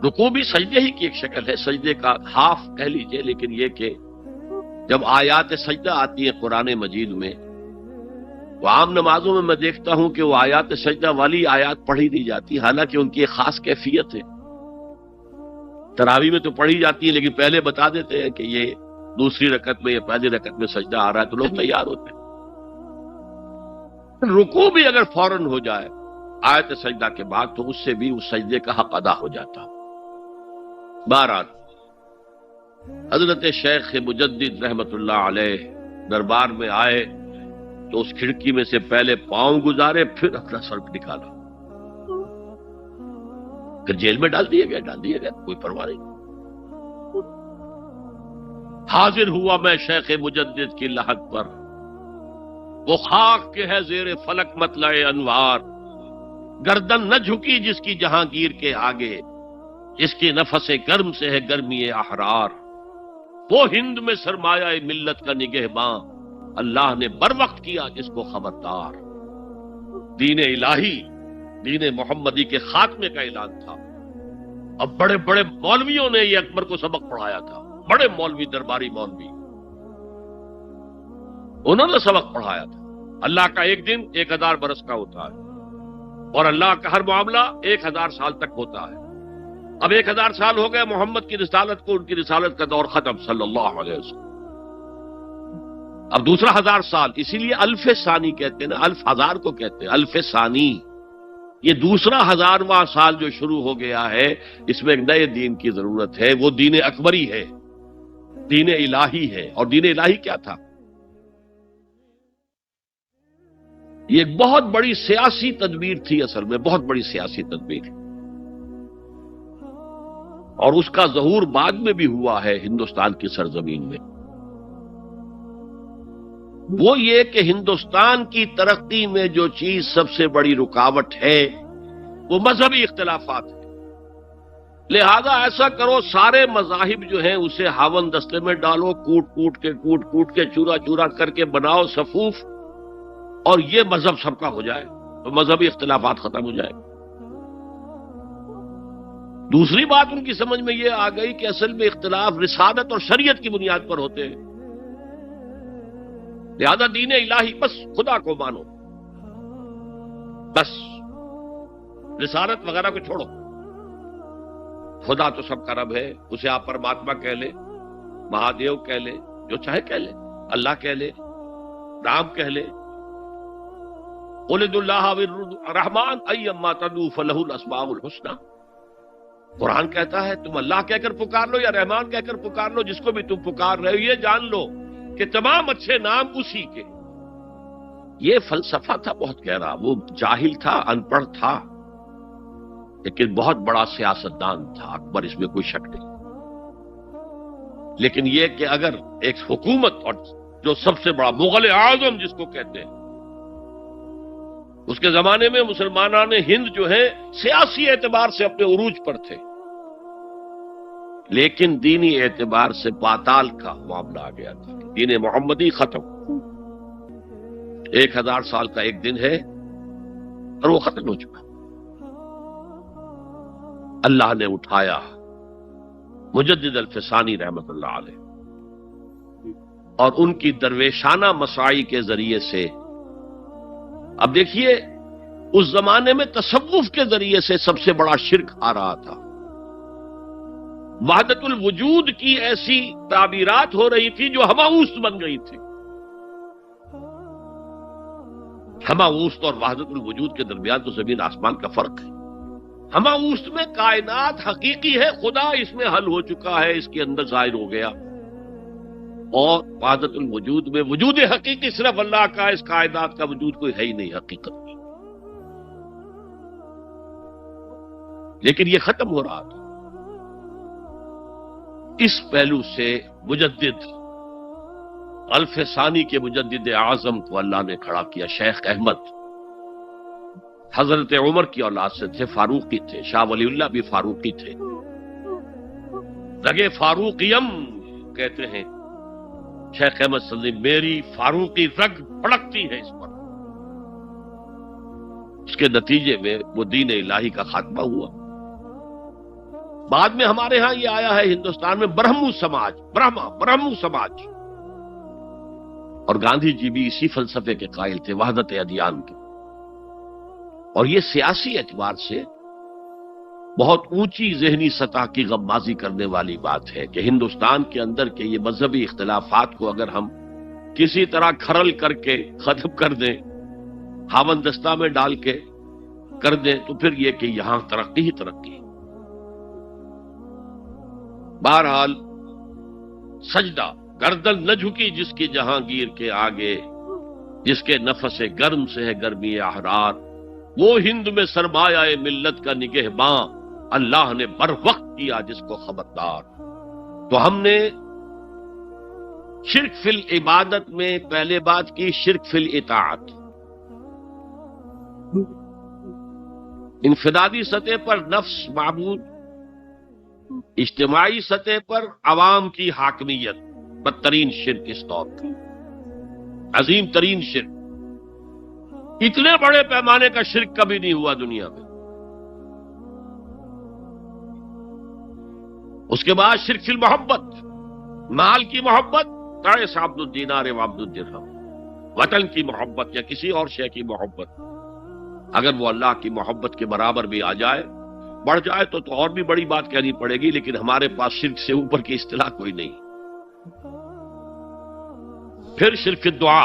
رکوع بھی سجدے ہی کی ایک شکل ہے، سجدے کا ہاف کہہ لیجئے، لیکن یہ کہ جب آیات سجدہ آتی ہیں قرآن مجید میں، وہ عام نمازوں میں دیکھتا ہوں کہ وہ آیات سجدہ والی آیات پڑھی نہیں جاتی، حالانکہ ان کی ایک خاص کیفیت ہے۔ تراویح میں تو پڑھی جاتی ہے، لیکن پہلے بتا دیتے ہیں کہ یہ دوسری رکعت میں یا پہلی رکعت میں سجدہ آ رہا ہے تو لوگ تیار ہوتے ہیں۔ رکوع بھی اگر فوراً ہو جائے آیت سجدہ کے بعد تو اس سے بھی اس سجدے کا حق ادا ہو جاتا۔ بہرحال حضرت شیخ مجدد رحمت اللہ علیہ دربار میں آئے تو اس کھڑکی میں سے پہلے پاؤں گزارے، پھر اپنا سر نکالا، پھر جیل میں ڈال دیا گیا، کوئی پرواہ نہیں۔ حاضر ہوا میں شیخ مجدد کی لحد پر، وہ خاک کے ہے زیر فلک مطلع انوار، گردن نہ جھکی جس کی جہانگیر کے آگے، جس کے نفس گرم سے ہے گرمی احرار، وہ ہند میں سرمایہ ملت کا نگہباں، اللہ نے بر وقت کیا جس کو خبردار۔ دین الہی، دین محمدی کے خاتمے کا اعلان تھا۔ اب بڑے بڑے مولویوں نے یہ اکبر کو سبق پڑھایا تھا، بڑے مولوی، درباری مولوی، انہوں نے سبق پڑھایا تھا۔ اللہ کا ایک دن 1000 برس کا ہوتا ہے، اور اللہ کا ہر معاملہ 1000 سال تک ہوتا ہے۔ اب 1000 سال ہو گئے محمد کی رسالت کو، ان کی رسالت کا دور ختم صلی اللہ علیہ وسلم۔ اب دوسرا 1000 سال، اسی لیے الف ثانی کہتے ہیں نا، الف ہزار کو کہتے ہیں الف ثانی۔ یہ دوسرا 1000واں سال جو شروع ہو گیا ہے، اس میں ایک نئے دین کی ضرورت ہے، وہ دین اکبری ہے، دین الہی ہے۔ اور دین الہی کیا تھا؟ یہ ایک بہت بڑی سیاسی تدبیر تھی، اصل میں بہت بڑی سیاسی تدبیر، اور اس کا ظہور بعد میں بھی ہوا ہے ہندوستان کی سرزمین میں۔ وہ یہ کہ ہندوستان کی ترقی میں جو چیز سب سے بڑی رکاوٹ ہے وہ مذہبی اختلافات ہیں۔ لہذا ایسا کرو، سارے مذاہب جو ہیں اسے ہاون دستے میں ڈالو، کوٹ کوٹ کے چورا چورا کر کے بناؤ صفوف، اور یہ مذہب سب کا ہو جائے تو مذہبی اختلافات ختم ہو جائے۔ دوسری بات ان کی سمجھ میں یہ آ گئی کہ اصل میں اختلاف رسالت اور شریعت کی بنیاد پر ہوتے ہیں، لہذا دین الہی بس خدا کو مانو، بس رسالت وغیرہ کو چھوڑو۔ خدا تو سب کا رب ہے، اسے آپ پرماتما کہہ لے، مہادیو کہہ لے، جو چاہے کہہ لے، اللہ کہہ لے، رام کہہ لے، قل ادعوا اللہ الرحمن ایما تدعوا فلہ الاسماء الحسنی۔ قرآن کہتا ہے تم اللہ کہہ کر پکار لو یا رحمان کہہ کر پکار لو، جس کو بھی تم پکار رہے ہو یہ جان لو کہ تمام اچھے نام اسی کے۔ یہ فلسفہ تھا بہت گہرا، وہ جاہل تھا، ان پڑھ تھا، لیکن بہت بڑا سیاستدان تھا اکبر، اس میں کوئی شک نہیں۔ لیکن یہ کہ اگر ایک حکومت، اور جو سب سے بڑا مغل اعظم جس کو کہتے ہیں، اس کے زمانے میں مسلمانان ہند جو ہیں سیاسی اعتبار سے اپنے عروج پر تھے، لیکن دینی اعتبار سے پاتال کا معاملہ آ گیا تھا. دین محمدی ختم. 1000 سال کا ایک دن ہے اور وہ ختم ہو چکا. اللہ نے اٹھایا مجدد الفسانی رحمت اللہ علیہ اور ان کی درویشانہ مساعی کے ذریعے سے. اب دیکھیے اس زمانے میں تصوف کے ذریعے سے سب سے بڑا شرک آ رہا تھا. وحدت الوجود کی ایسی تعبیرات ہو رہی تھی جو ہماؤست بن گئی تھی. ہماؤست اور وحدت الوجود کے درمیان تو زمین آسمان کا فرق ہے. ہماؤست میں کائنات حقیقی ہے، خدا اس میں حل ہو چکا ہے، اس کے اندر ظاہر ہو گیا. اور وحدت الوجود میں وجود حقیقی صرف اللہ کا، اس کائنات کا وجود کوئی ہے ہی نہیں حقیقت میں. لیکن یہ ختم ہو رہا تھا. اس پہلو سے مجدد الفسانی کے مجدد اعظم کو اللہ نے کھڑا کیا. شیخ احمد حضرت عمر کی اولاد سے تھے، فاروقی تھے. شاہ ولی اللہ بھی فاروقی تھے. رگے فاروقیم کہتے ہیں شیخ احمد صلی میری فاروقی رگ پھڑکتی ہے اس پر. اس کے نتیجے میں وہ دین الہی کا خاتمہ ہوا. بعد میں ہمارے ہاں یہ آیا ہے ہندوستان میں برہمو سماج، برہمو سماج. اور گاندھی جی بھی اسی فلسفے کے قائل تھے، وحدت ادیان کے. اور یہ سیاسی اعتبار سے بہت اونچی ذہنی سطح کی غمازی کرنے والی بات ہے کہ ہندوستان کے اندر کے یہ مذہبی اختلافات کو اگر ہم کسی طرح کھرل کر کے ختم کر دیں، ہاوندستہ میں ڈال کے کر دیں، تو پھر یہ کہ یہاں ترقی ہی ترقی. بہرحال سجدہ گردن نہ جھکی جس کی جہانگیر کے آگے، جس کے نفس گرم سے ہے گرمی احرار. وہ ہند میں سرمایہ ملت کا نگہباں، اللہ نے بر وقت کیا جس کو خبردار. تو ہم نے شرک فی العبادت میں پہلے بات کی شرک فی الاطاعت. انفرادی سطح پر نفس معبود، اجتماعی سطح پر عوام کی حاکمیت. بدترین شرک اس دور کا، عظیم ترین شرک. اتنے بڑے پیمانے کا شرک کبھی نہیں ہوا دنیا میں. اس کے بعد شرک فی المحبت، مال کی محبت، تعس عبد الدینار و عبد الدرہم. وطن کی محبت یا کسی اور شے کی محبت، اگر وہ اللہ کی محبت کے برابر بھی آ جائے، بڑھ جائے تو اور بھی بڑی بات کہنی پڑے گی. لیکن ہمارے پاس شرک سے اوپر کی اصطلاح کوئی نہیں. پھر شرک دعا،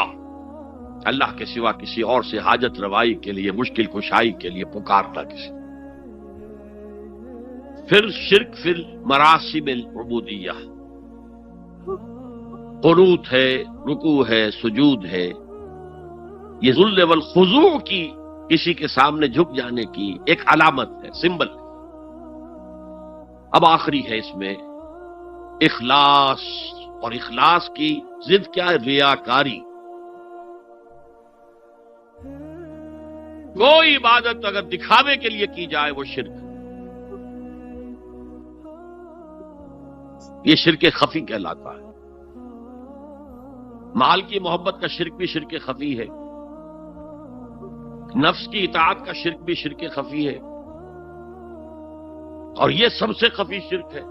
اللہ کے سوا کسی اور سے حاجت روائی کے لیے، مشکل کشائی کے لیے پکارنا کسی. پھر شرک فی المراسم العبودیہ، قنوت ہے، رکوع ہے، سجود ہے. یہ ذل والخضوع کی، کسی کے سامنے جھک جانے کی ایک علامت ہے، سمبل. اب آخری ہے اس میں اخلاص. اور اخلاص کی ضد کیا ہے؟ ریاکاری. کوئی عبادت اگر دکھاوے کے لیے کی جائے وہ شرک. یہ شرک خفی کہلاتا ہے. مال کی محبت کا شرک بھی شرک خفی ہے. نفس کی اطاعت کا شرک بھی شرک خفی ہے. اور یہ سب سے خفی شرک ہے.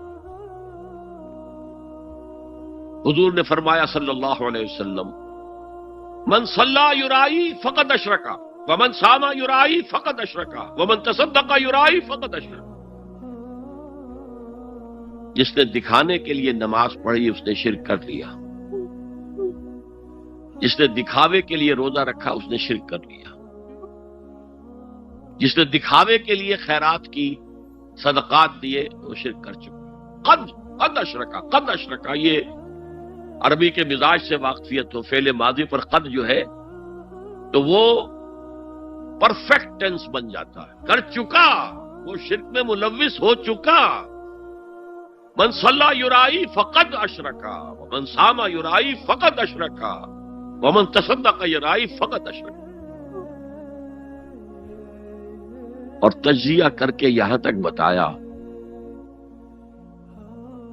حضور نے فرمایا صلی اللہ علیہ وسلم، من صلی یرائی فقد اشرکا ومن صام یرائی فقد اشرکا ومن تصدق یرائی فقد اشرکا. جس نے دکھانے کے لیے نماز پڑھی اس نے شرک کر لیا. جس نے دکھاوے کے لیے روزہ رکھا اس نے شرک کر لیا. جس نے دکھاوے کے لیے خیرات کی، صدقات دیے، وہ شرک کر چکا. قد اشرکا، قد اشرکا. یہ عربی کے مزاج سے واقفیت ہو، فعل ماضی پر قد جو ہے تو وہ پرفیکٹ ٹینس بن جاتا ہے. کر چکا، وہ شرک میں ملوث ہو چکا. من صلی یرائی فقد اشرکا ومن صام یرائی فقد اشرکا ومن تصدق یرائی فقد اشرکا. اور تجزیہ کر کے یہاں تک بتایا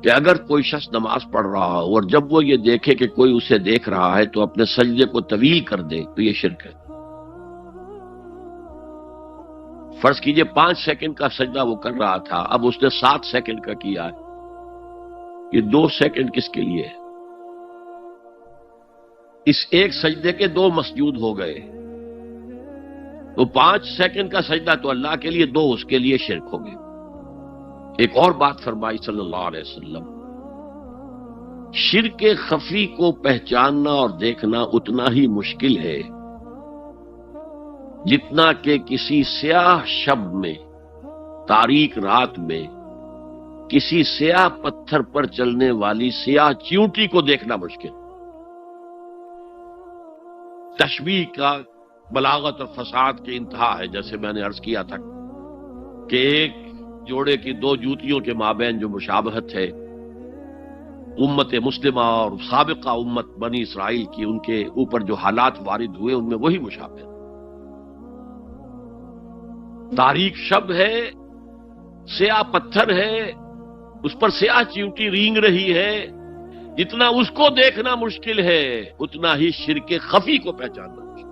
کہ اگر کوئی شخص نماز پڑھ رہا ہو اور جب وہ یہ دیکھے کہ کوئی اسے دیکھ رہا ہے تو اپنے سجدے کو طویل کر دے تو یہ شرک ہے۔ فرض کیجئے 5 سیکنڈ کا سجدہ وہ کر رہا تھا، اب اس نے 7 سیکنڈ کا کیا ہے، یہ 2 سیکنڈ کس کے لیے ہے؟ اس ایک سجدے کے 2 مسجود ہو گئے، تو 5 سیکنڈ کا سجدہ تو اللہ کے لیے، 2 اس کے لیے شرک ہو گئے۔ ایک اور بات فرمائی صلی اللہ علیہ وسلم، شرک خفی کو پہچاننا اور دیکھنا اتنا ہی مشکل ہے جتنا کہ کسی سیاہ شب میں، تاریک رات میں، کسی سیاہ پتھر پر چلنے والی سیاہ چیونٹی کو دیکھنا مشکل۔ تشبیہ کا بلاغت اور فساد کی انتہا ہے، جیسے میں نے عرض کیا تھا کہ ایک جوڑے کی 2 جوتیوں کے مابین جو مشابہت ہے، امت مسلمہ اور سابقہ امت بنی اسرائیل کی، ان کے اوپر جو حالات وارد ہوئے ان میں وہی مشابہت۔ تاریک شب ہے، سیاہ پتھر ہے، اس پر سیاہ چیونٹی رینگ رہی ہے، جتنا اس کو دیکھنا مشکل ہے اتنا ہی شرک خفی کو پہچاننا مشکل۔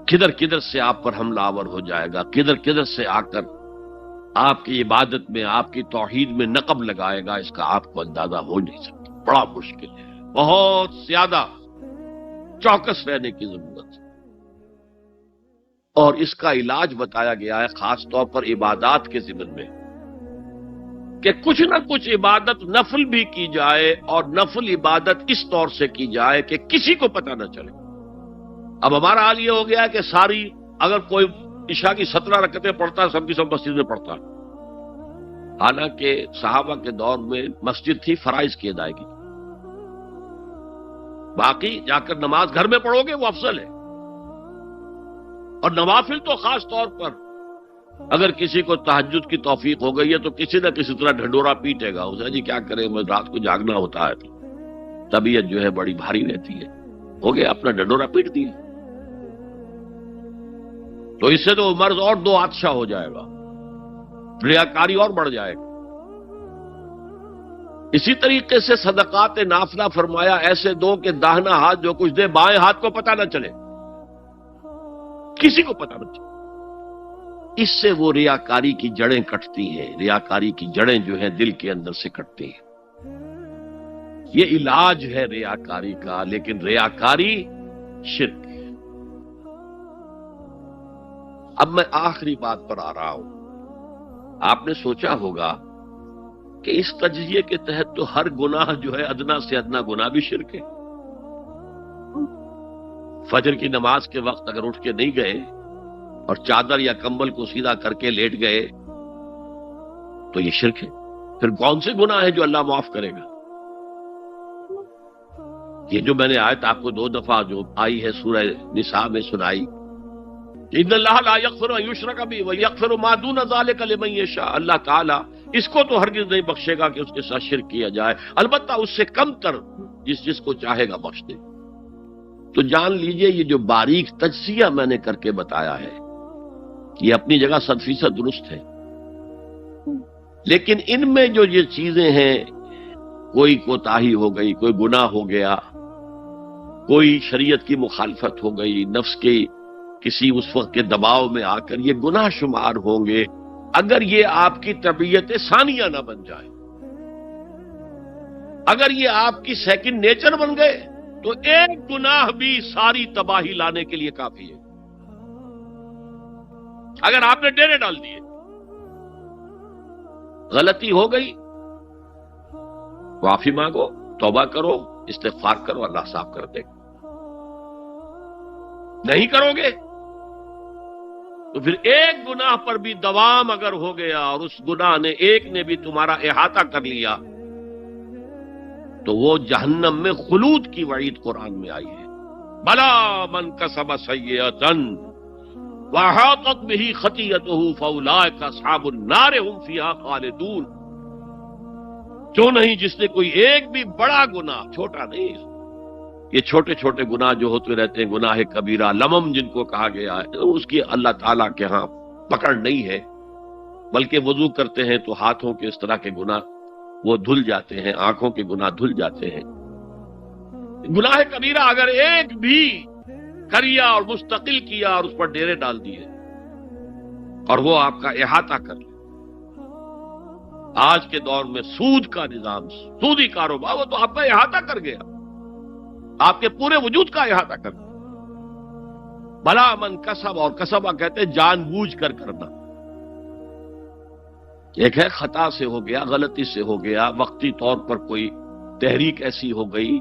کدھر کدھر سے آپ پر حملہ آور ہو جائے گا، کدھر کدھر سے آ کر آپ کی عبادت میں، آپ کی توحید میں نقب لگائے گا، اس کا آپ کو اندازہ ہو نہیں سکتا۔ بڑا مشکل ہے، بہت زیادہ چوکس رہنے کی ضرورت ہے۔ اور اس کا علاج بتایا گیا ہے خاص طور پر عبادات کے ضمن میں، کہ کچھ نہ کچھ عبادت نفل بھی کی جائے، اور نفل عبادت اس طور سے کی جائے کہ کسی کو پتہ نہ چلے۔ اب ہمارا حال یہ ہو گیا ہے کہ ساری، اگر کوئی عشاء کی 17 رکعتیں پڑھتا ہے، سب کی سب مسجد میں پڑھتا ہے، حالانکہ صحابہ کے دور میں مسجد تھی فرائض کی ادائیگی، باقی جا کر نماز گھر میں پڑھو گے وہ افضل ہے۔ اور نوافل تو خاص طور پر اگر کسی کو تہجد کی توفیق ہو گئی ہے تو کسی نہ کسی طرح ڈھنڈورا پیٹے گا، اسے جی کیا کرے، رات کو جاگنا ہوتا ہے، طبیعت جو ہے بڑی بھاری رہتی ہے، ہو گیا اپنا ڈھنڈورا پیٹ دیا، تو اس سے تو مرض اور 2 آتشا ہو جائے گا، ریاکاری اور بڑھ جائے گا۔ اسی طریقے سے صدقات نافلہ فرمایا ایسے دو کہ داہنا ہاتھ جو کچھ دے بائیں ہاتھ کو پتہ نہ چلے، کسی کو پتہ نہ چلے۔ اس سے وہ ریاکاری کی جڑیں کٹتی ہیں، ریاکاری کی جڑیں جو ہیں دل کے اندر سے کٹتی ہیں۔ یہ علاج ہے ریاکاری کا، لیکن ریاکاری شرک ہے۔ اب میں آخری بات پر آ رہا ہوں۔ آپ نے سوچا ہوگا کہ اس تجزیے کے تحت تو ہر گناہ جو ہے ادنا سے ادنا گناہ بھی شرک ہے۔ فجر کی نماز کے وقت اگر اٹھ کے نہیں گئے اور چادر یا کمبل کو سیدھا کر کے لیٹ گئے تو یہ شرک ہے۔ پھر کون سے گناہ ہے جو اللہ معاف کرے گا؟ یہ جو میں نے آیت آپ کو 2 دفعہ جو آئی ہے سورہ نساء میں سنائی، ان اللہ لا یغفر ان یشرک بہ ویغفر ما دون ذلک لمن یشاء، اللہ تعالیٰ اس کو تو ہرگز نہیں بخشے گا کہ اس کے ساتھ شرک کیا جائے، البتہ اس سے کم تر جس کو چاہے گا بخش دے۔ تو جان لیجئے یہ جو باریک تجزیہ میں نے کر کے بتایا ہے یہ اپنی جگہ 100% درست ہے، لیکن ان میں جو یہ چیزیں ہیں، کوئی کوتاہی ہو گئی، کوئی گناہ ہو گیا، کوئی شریعت کی مخالفت ہو گئی، نفس کے کسی اس وقت کے دباؤ میں آ کر یہ گناہ شمار ہوں گے اگر یہ آپ کی طبیعت ثانیہ نہ بن جائے۔ اگر یہ آپ کی سیکنڈ نیچر بن گئے تو ایک گناہ بھی ساری تباہی لانے کے لیے کافی ہے۔ اگر آپ نے ڈیرے ڈال دیے، غلطی ہو گئی، معافی مانگو، توبہ کرو، استغفار کرو، اللہ صاف کر دے گا۔ نہیں کرو گے تو پھر ایک گناہ پر بھی دوام اگر ہو گیا اور اس گناہ نے ایک نے بھی تمہارا احاطہ کر لیا تو وہ جہنم میں خلود کی وعید قرآن میں آئی ہے۔ بلا من کسب سیئۃ وَأَحَاطَتْ بِهِ خَطِیَّتُهُ فَأُولَٰئِکَ أَصْحَابُ النَّارِ هُمْ فِیہا خَالِدُونَ۔ جو نہیں جس نے کوئی ایک بھی بڑا گناہ، چھوٹا نہیں، یہ چھوٹے چھوٹے گناہ جو ہوتے رہتے ہیں، گناہ کبیرہ، لمم جن کو کہا گیا ہے، اس کی اللہ تعالیٰ کے ہاں پکڑ نہیں ہے، بلکہ وضو کرتے ہیں تو ہاتھوں کے اس طرح کے گناہ وہ دھل جاتے ہیں، آنکھوں کے گناہ دھل جاتے ہیں۔ گناہ کبیرہ اگر ایک بھی کریا اور مستقل کیا اور اس پر ڈیرے ڈال دیے اور وہ آپ کا احاطہ کر لے، آج کے دور میں سود کا نظام، سودی کاروبار، وہ تو آپ کا احاطہ کر گیا، آپ کے پورے وجود کا احاطہ کر گیا۔ بلا من کسب، اور کسبہ کہتے ہیں جان بوجھ کر کرنا۔ ایک ہے خطا سے ہو گیا، غلطی سے ہو گیا، وقتی طور پر کوئی تحریک ایسی ہو گئی،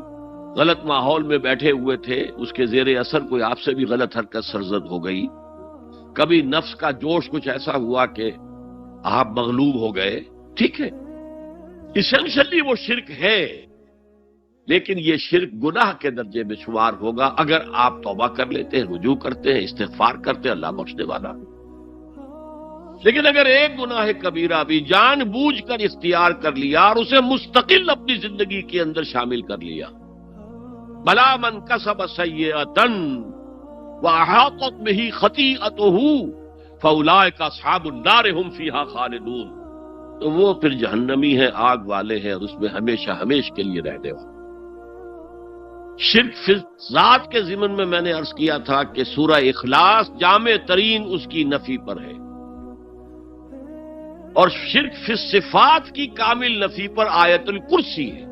غلط ماحول میں بیٹھے ہوئے تھے، اس کے زیر اثر کوئی آپ سے بھی غلط حرکت سرزد ہو گئی، کبھی نفس کا جوش کچھ ایسا ہوا کہ آپ مغلوب ہو گئے، ٹھیک ہے، اسینشلی وہ شرک ہے، لیکن یہ شرک گناہ کے درجے میں شمار ہوگا اگر آپ توبہ کر لیتے ہیں، رجوع کرتے ہیں، استغفار کرتے ہیں، اللہ بخشنے والا۔ لیکن اگر ایک گناہ کبیرہ بھی جان بوجھ کر اختیار کر لیا اور اسے مستقل اپنی زندگی کے اندر شامل کر لیا، بلا من کسب سیئۃ واحاطت بہ خطیئتہ فاولئک اصحاب النار هم فیہا خالدون، تو وہ پھر جہنمی ہیں، آگ والے ہیں، اور اس میں ہمیشہ ہمیش کے لیے رہنے والے۔ شرک فی ذات کے ضمن میں نے عرض کیا تھا کہ سورہ اخلاص جامع ترین اس کی نفی پر ہے، اور شرک فی صفات کی کامل نفی پر آیت الکرسی ہے۔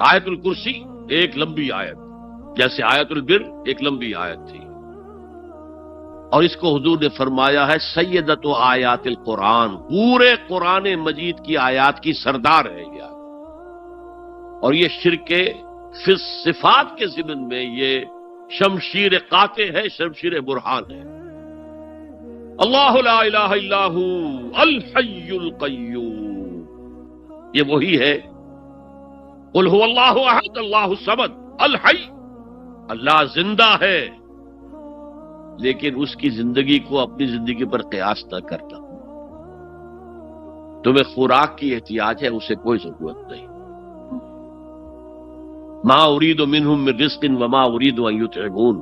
آیت الکرسی ایک لمبی آیت، جیسے آیت البر ایک لمبی آیت تھی، اور اس کو حضور نے فرمایا ہے سیدۃ آیات القرآن، پورے قرآن مجید کی آیات کی سردار ہے یہ آیت۔ اور یہ شرک فی صفات کے ضمن میں یہ شمشیر قاطع ہے، شمشیر برہان ہے۔ اللہ لا الہ الا ہو الحی القیوم، یہ وہی ہے، قل هو اللہ احد اللہ الصمد الحی، اللہ زندہ ہے، لیکن اس کی زندگی کو اپنی زندگی پر قیاس نہ کرنا۔ تمہیں خوراک کی احتیاج ہے، اسے کوئی ضرورت نہیں۔ ما اريد منهم من رزق وما اريد ان يطعمون،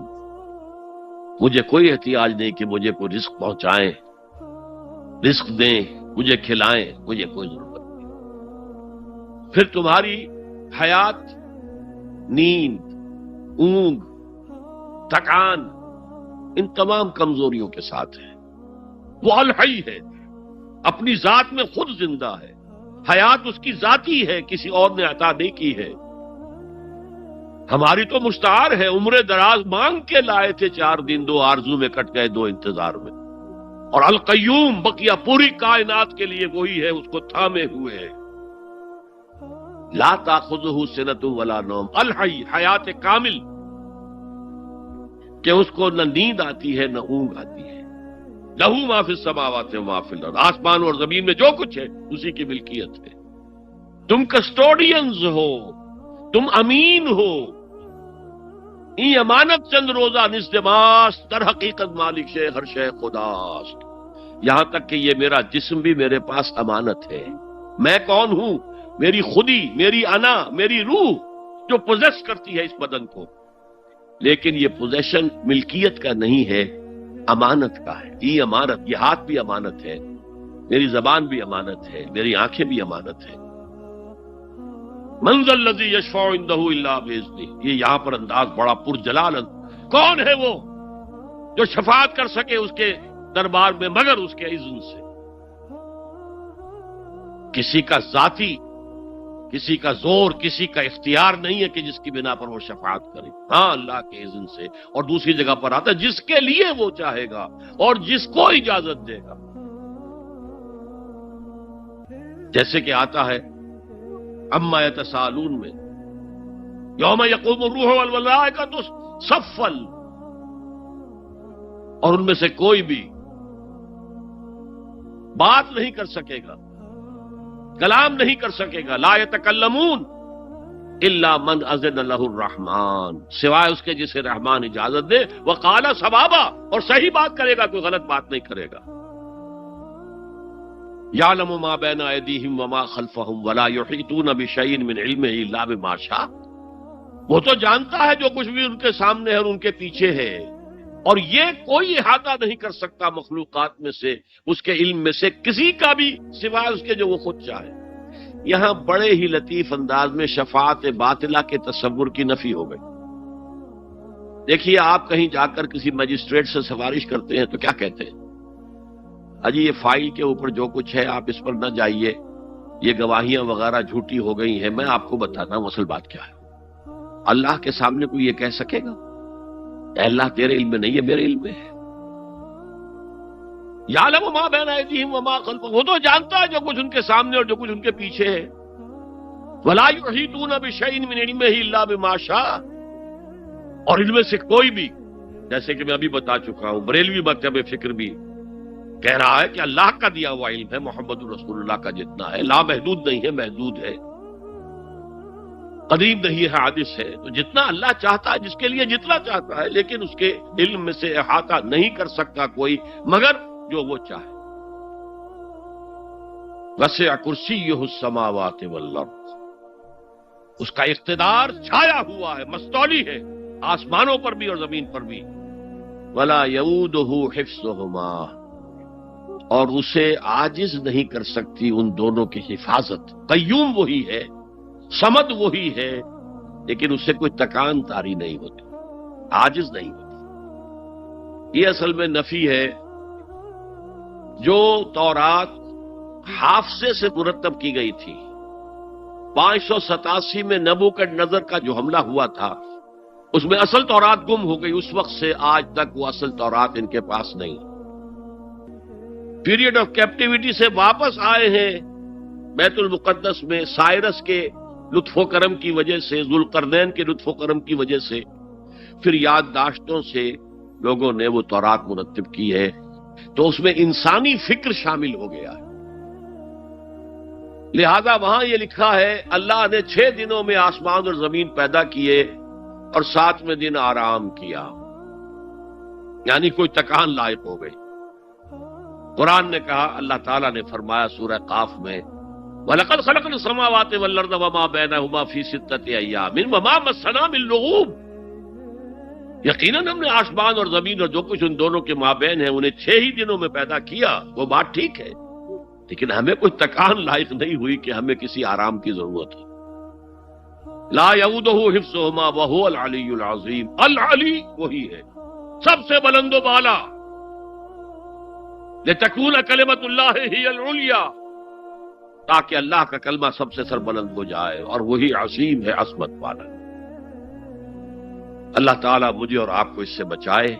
مجھے کوئی احتیاج نہیں کہ مجھے کوئی رزق پہنچائیں، رزق دیں، مجھے کھلائیں، مجھے کوئی ضرورت نہیں۔ پھر تمہاری حیات نیند، اونگ، تھکان، ان تمام کمزوریوں کے ساتھ ہے۔ وہ الحی ہے، اپنی ذات میں خود زندہ ہے، حیات اس کی ذاتی ہے، کسی اور نے عطا نہیں کی ہے۔ ہماری تو مستعار ہے، عمر دراز مانگ کے لائے تھے، 4 دن 2 آرزو میں کٹ گئے، 2 انتظار میں۔ اور القیوم بقیہ پوری کائنات کے لیے وہی ہے، اس کو تھامے ہوئے ہے۔ لا تاخذہ سنۃ ولا نوم، الحی، حیات کامل، کہ اس کو نہ نیند آتی ہے نہ اونگ آتی ہے۔ لہ ما فی السماوات و ما فی الارض، آسمان اور زمین میں جو کچھ ہے اسی کی ملکیت ہے۔ تم کسٹوڈینز ہو، تم امین ہو، ای امانت چند روزہ نزدماس، در حقیقت مالک شے ہر شے خداست، یہاں تک کہ یہ میرا جسم بھی میرے پاس امانت ہے۔ میں کون ہوں؟ میری خودی، میری انا، میری روح جو پوزیس کرتی ہے اس بدن کو، لیکن یہ پوزیشن ملکیت کا نہیں ہے، امانت کا ہے۔ یہ امانت، یہ ہاتھ بھی امانت ہے، میری زبان بھی امانت ہے، میری آنکھیں بھی امانت ہے۔ من ذا الذی یشفع عندہ الا باذنہ، یہ یہاں پر انداز بڑا پرجلال کون ہے وہ جو شفاعت کر سکے اس کے دربار میں مگر اس کے اذن سے؟ کسی کا ذاتی، کسی کا زور، کسی کا اختیار نہیں ہے کہ جس کی بنا پر وہ شفاعت کرے، ہاں اللہ کے اذن سے۔ اور دوسری جگہ پر آتا ہے جس کے لیے وہ چاہے گا اور جس کو اجازت دے گا، جیسے کہ آتا ہے اما یتساءلون میں، یوم یقوم الروح والملائکۃ صفا، اور ان میں سے کوئی بھی بات نہیں کر سکے گا، کلام نہیں کر سکے گا، لا یتکلمون الا من اذن له الرحمن، سوائے اس کے جسے رحمان اجازت دے، وقال صوابا، اور صحیح بات کرے گا، کوئی غلط بات نہیں کرے گا۔ یعلم ما بین ایدیہم وما خلفہم ولا یحیطون بشیء من علمہ الا بما شاء، وہ تو جانتا ہے جو کچھ بھی ان کے سامنے ہے اور ان کے پیچھے ہے، اور یہ کوئی احاطہ نہیں کر سکتا مخلوقات میں سے اس کے علم میں سے کسی کا بھی سوائے اس کے جو وہ خود چاہے. یہاں بڑے ہی لطیف انداز میں شفاعت باطلہ کے تصور کی نفی ہو گئی. دیکھیے آپ کہیں جا کر کسی مجسٹریٹ سے سفارش کرتے ہیں تو کیا کہتے ہیں؟ اجی یہ فائل کے اوپر جو کچھ ہے آپ اس پر نہ جائیے، یہ گواہیاں وغیرہ جھوٹی ہو گئی ہیں، میں آپ کو بتاتا ہوں اصل بات کیا ہے. اللہ کے سامنے کوئی یہ کہہ سکے گا اے اللہ تیرے علم میں نہیں ہے، میرے علم میں ہے. یعلم ما بین ایدیہم وما خلفہم، وہ تو جانتا ہے جو کچھ ان کے سامنے اور جو کچھ ان کے پیچھے ہے. ولا یحیطون بشیء من علمہ الا بما شاء، اور ان میں سے کوئی بھی، جیسے کہ میں ابھی بتا چکا ہوں، بریلوی مکتب فکر بھی کہہ رہا ہے کہ اللہ کا دیا ہوا علم ہے محمد رسول اللہ کا جتنا ہے، لا محدود نہیں ہے، محدود ہے، قدیم نہیں ہے، حادث ہے. تو جتنا اللہ چاہتا ہے جس کے لیے جتنا چاہتا ہے، لیکن اس کے علم میں سے احاطہ نہیں کر سکتا کوئی مگر جو وہ چاہے. وسع کرسیہ السماوات والارض، اس کا اقتدار چھایا ہوا ہے، مستولی ہے آسمانوں پر بھی اور زمین پر بھی. ولا یؤودہ حفظہما، اور اسے عاجز نہیں کر سکتی ان دونوں کی حفاظت. قیوم وہی ہے، صمد وہی ہے، لیکن اس سے کوئی تکان تاری نہیں ہوتی، عاجز نہیں ہوتی. یہ اصل میں نفی ہے. جو تورات حافظے سے مرتب کی گئی تھی، 587 میں نبوکدنضر کا جو حملہ ہوا تھا اس میں اصل تورات گم ہو گئی. اس وقت سے آج تک وہ اصل تورات ان کے پاس نہیں. پیریڈ آف کیپٹیوٹی سے واپس آئے ہیں بیت المقدس میں سائرس کے لطف و کرم کی وجہ سے، ذوالقرنین کے لطف و کرم کی وجہ سے، پھر یادداشتوں سے لوگوں نے وہ تورات مرتب کی ہے. تو اس میں انسانی فکر شامل ہو گیا ہے. لہذا وہاں یہ لکھا ہے اللہ نے 6 دنوں میں آسمان اور زمین پیدا کیے اور 7ویں دن آرام کیا، یعنی کوئی تکان لائق ہو گئی. قرآن نے کہا، اللہ تعالیٰ نے فرمایا سورہ قاف میں، وَلَقَدْ خَلَقْنَا السَّمَاوَاتِ وَالْأَرْضَ وَمَا بَيْنَهُمَا فِي 6 أَيَّامٍ وَمَا مَسَّنَا مِن لُغُوبٍ، یقیناً ہم نے آسمان اور زمین اور جو کچھ ان دونوں کے مابین ہے انہیں 6 ہی دنوں میں پیدا کیا. وہ بات ٹھیک ہے، لیکن ہمیں کوئی تکان لائق نہیں ہوئی کہ ہمیں کسی آرام کی ضرورت ہے. لا یؤودہ حفظہما وہو العلی العظیم. العلی وہی ہے سب سے بلند و بالا. لتکون کلمۃ اللہ ہی العلیٰ، تاکہ اللہ کا کلمہ سب سے سربلند ہو جائے، اور وہی عظیم ہے، عظمت والا. اللہ تعالیٰ مجھے اور آپ کو اس سے بچائے،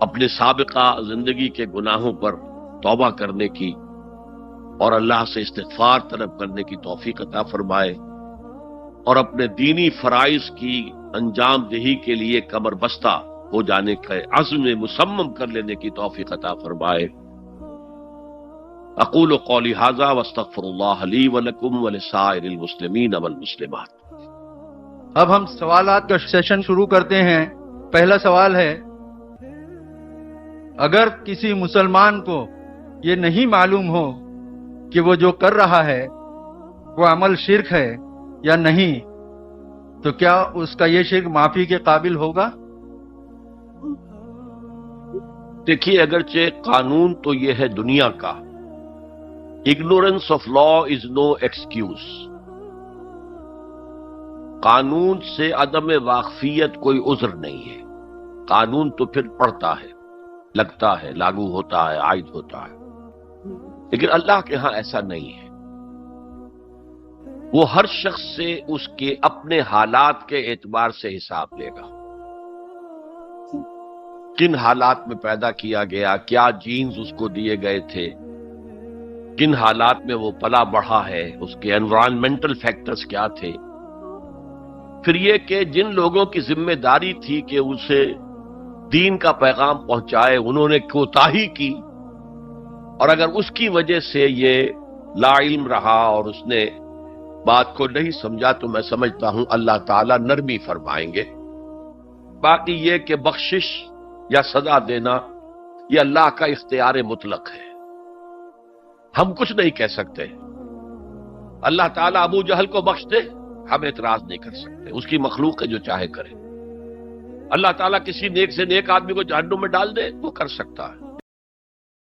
اپنے سابقہ زندگی کے گناہوں پر توبہ کرنے کی اور اللہ سے استغفار طلب کرنے کی توفیق عطا فرمائے، اور اپنے دینی فرائض کی انجام دہی کے لیے کمر بستہ ہو جانے کا عزم مصمم کر لینے کی توفیق عطا فرمائے. اقول قولی ھذا واستغفر اللہ لی ولکم ولسائر المسلمین والمسلمات. اب ہم سوالات کا سیشن شروع کرتے ہیں. پہلا سوال ہے، اگر کسی مسلمان کو یہ نہیں معلوم ہو کہ وہ جو کر رہا ہے وہ عمل شرک ہے یا نہیں، تو کیا اس کا یہ شرک معافی کے قابل ہوگا؟ دیکھیے، اگرچہ قانون تو یہ ہے دنیا کا، ignorance of law is no excuse. قانون سے عدم واقفیت کوئی عذر نہیں ہے. قانون تو پھر پڑھتا ہے، لگتا ہے، لاگو ہوتا ہے، عائد ہوتا ہے. لیکن اللہ کے ہاں ایسا نہیں ہے. وہ ہر شخص سے اس کے اپنے حالات کے اعتبار سے حساب لے گا. کن حالات میں پیدا کیا گیا، کیا جینز اس کو دیے گئے تھے، کن حالات میں وہ پلا بڑھا ہے، اس کے انوائرنمنٹل فیکٹرز کیا تھے. پھر یہ کہ جن لوگوں کی ذمہ داری تھی کہ اسے دین کا پیغام پہنچائے، انہوں نے کوتاہی کی، اور اگر اس کی وجہ سے یہ لا علم رہا اور اس نے بات کو نہیں سمجھا، تو میں سمجھتا ہوں اللہ تعالیٰ نرمی فرمائیں گے. باقی یہ کہ بخشش یا سزا دینا یہ اللہ کا اختیار مطلق ہے، ہم کچھ نہیں کہہ سکتے. اللہ تعالیٰ ابو جہل کو بخش دے، ہم اعتراض نہیں کر سکتے، اس کی مخلوق ہے جو چاہے کرے. اللہ تعالیٰ کسی نیک سے نیک آدمی کو جہنم میں ڈال دے، وہ کر سکتا ہے،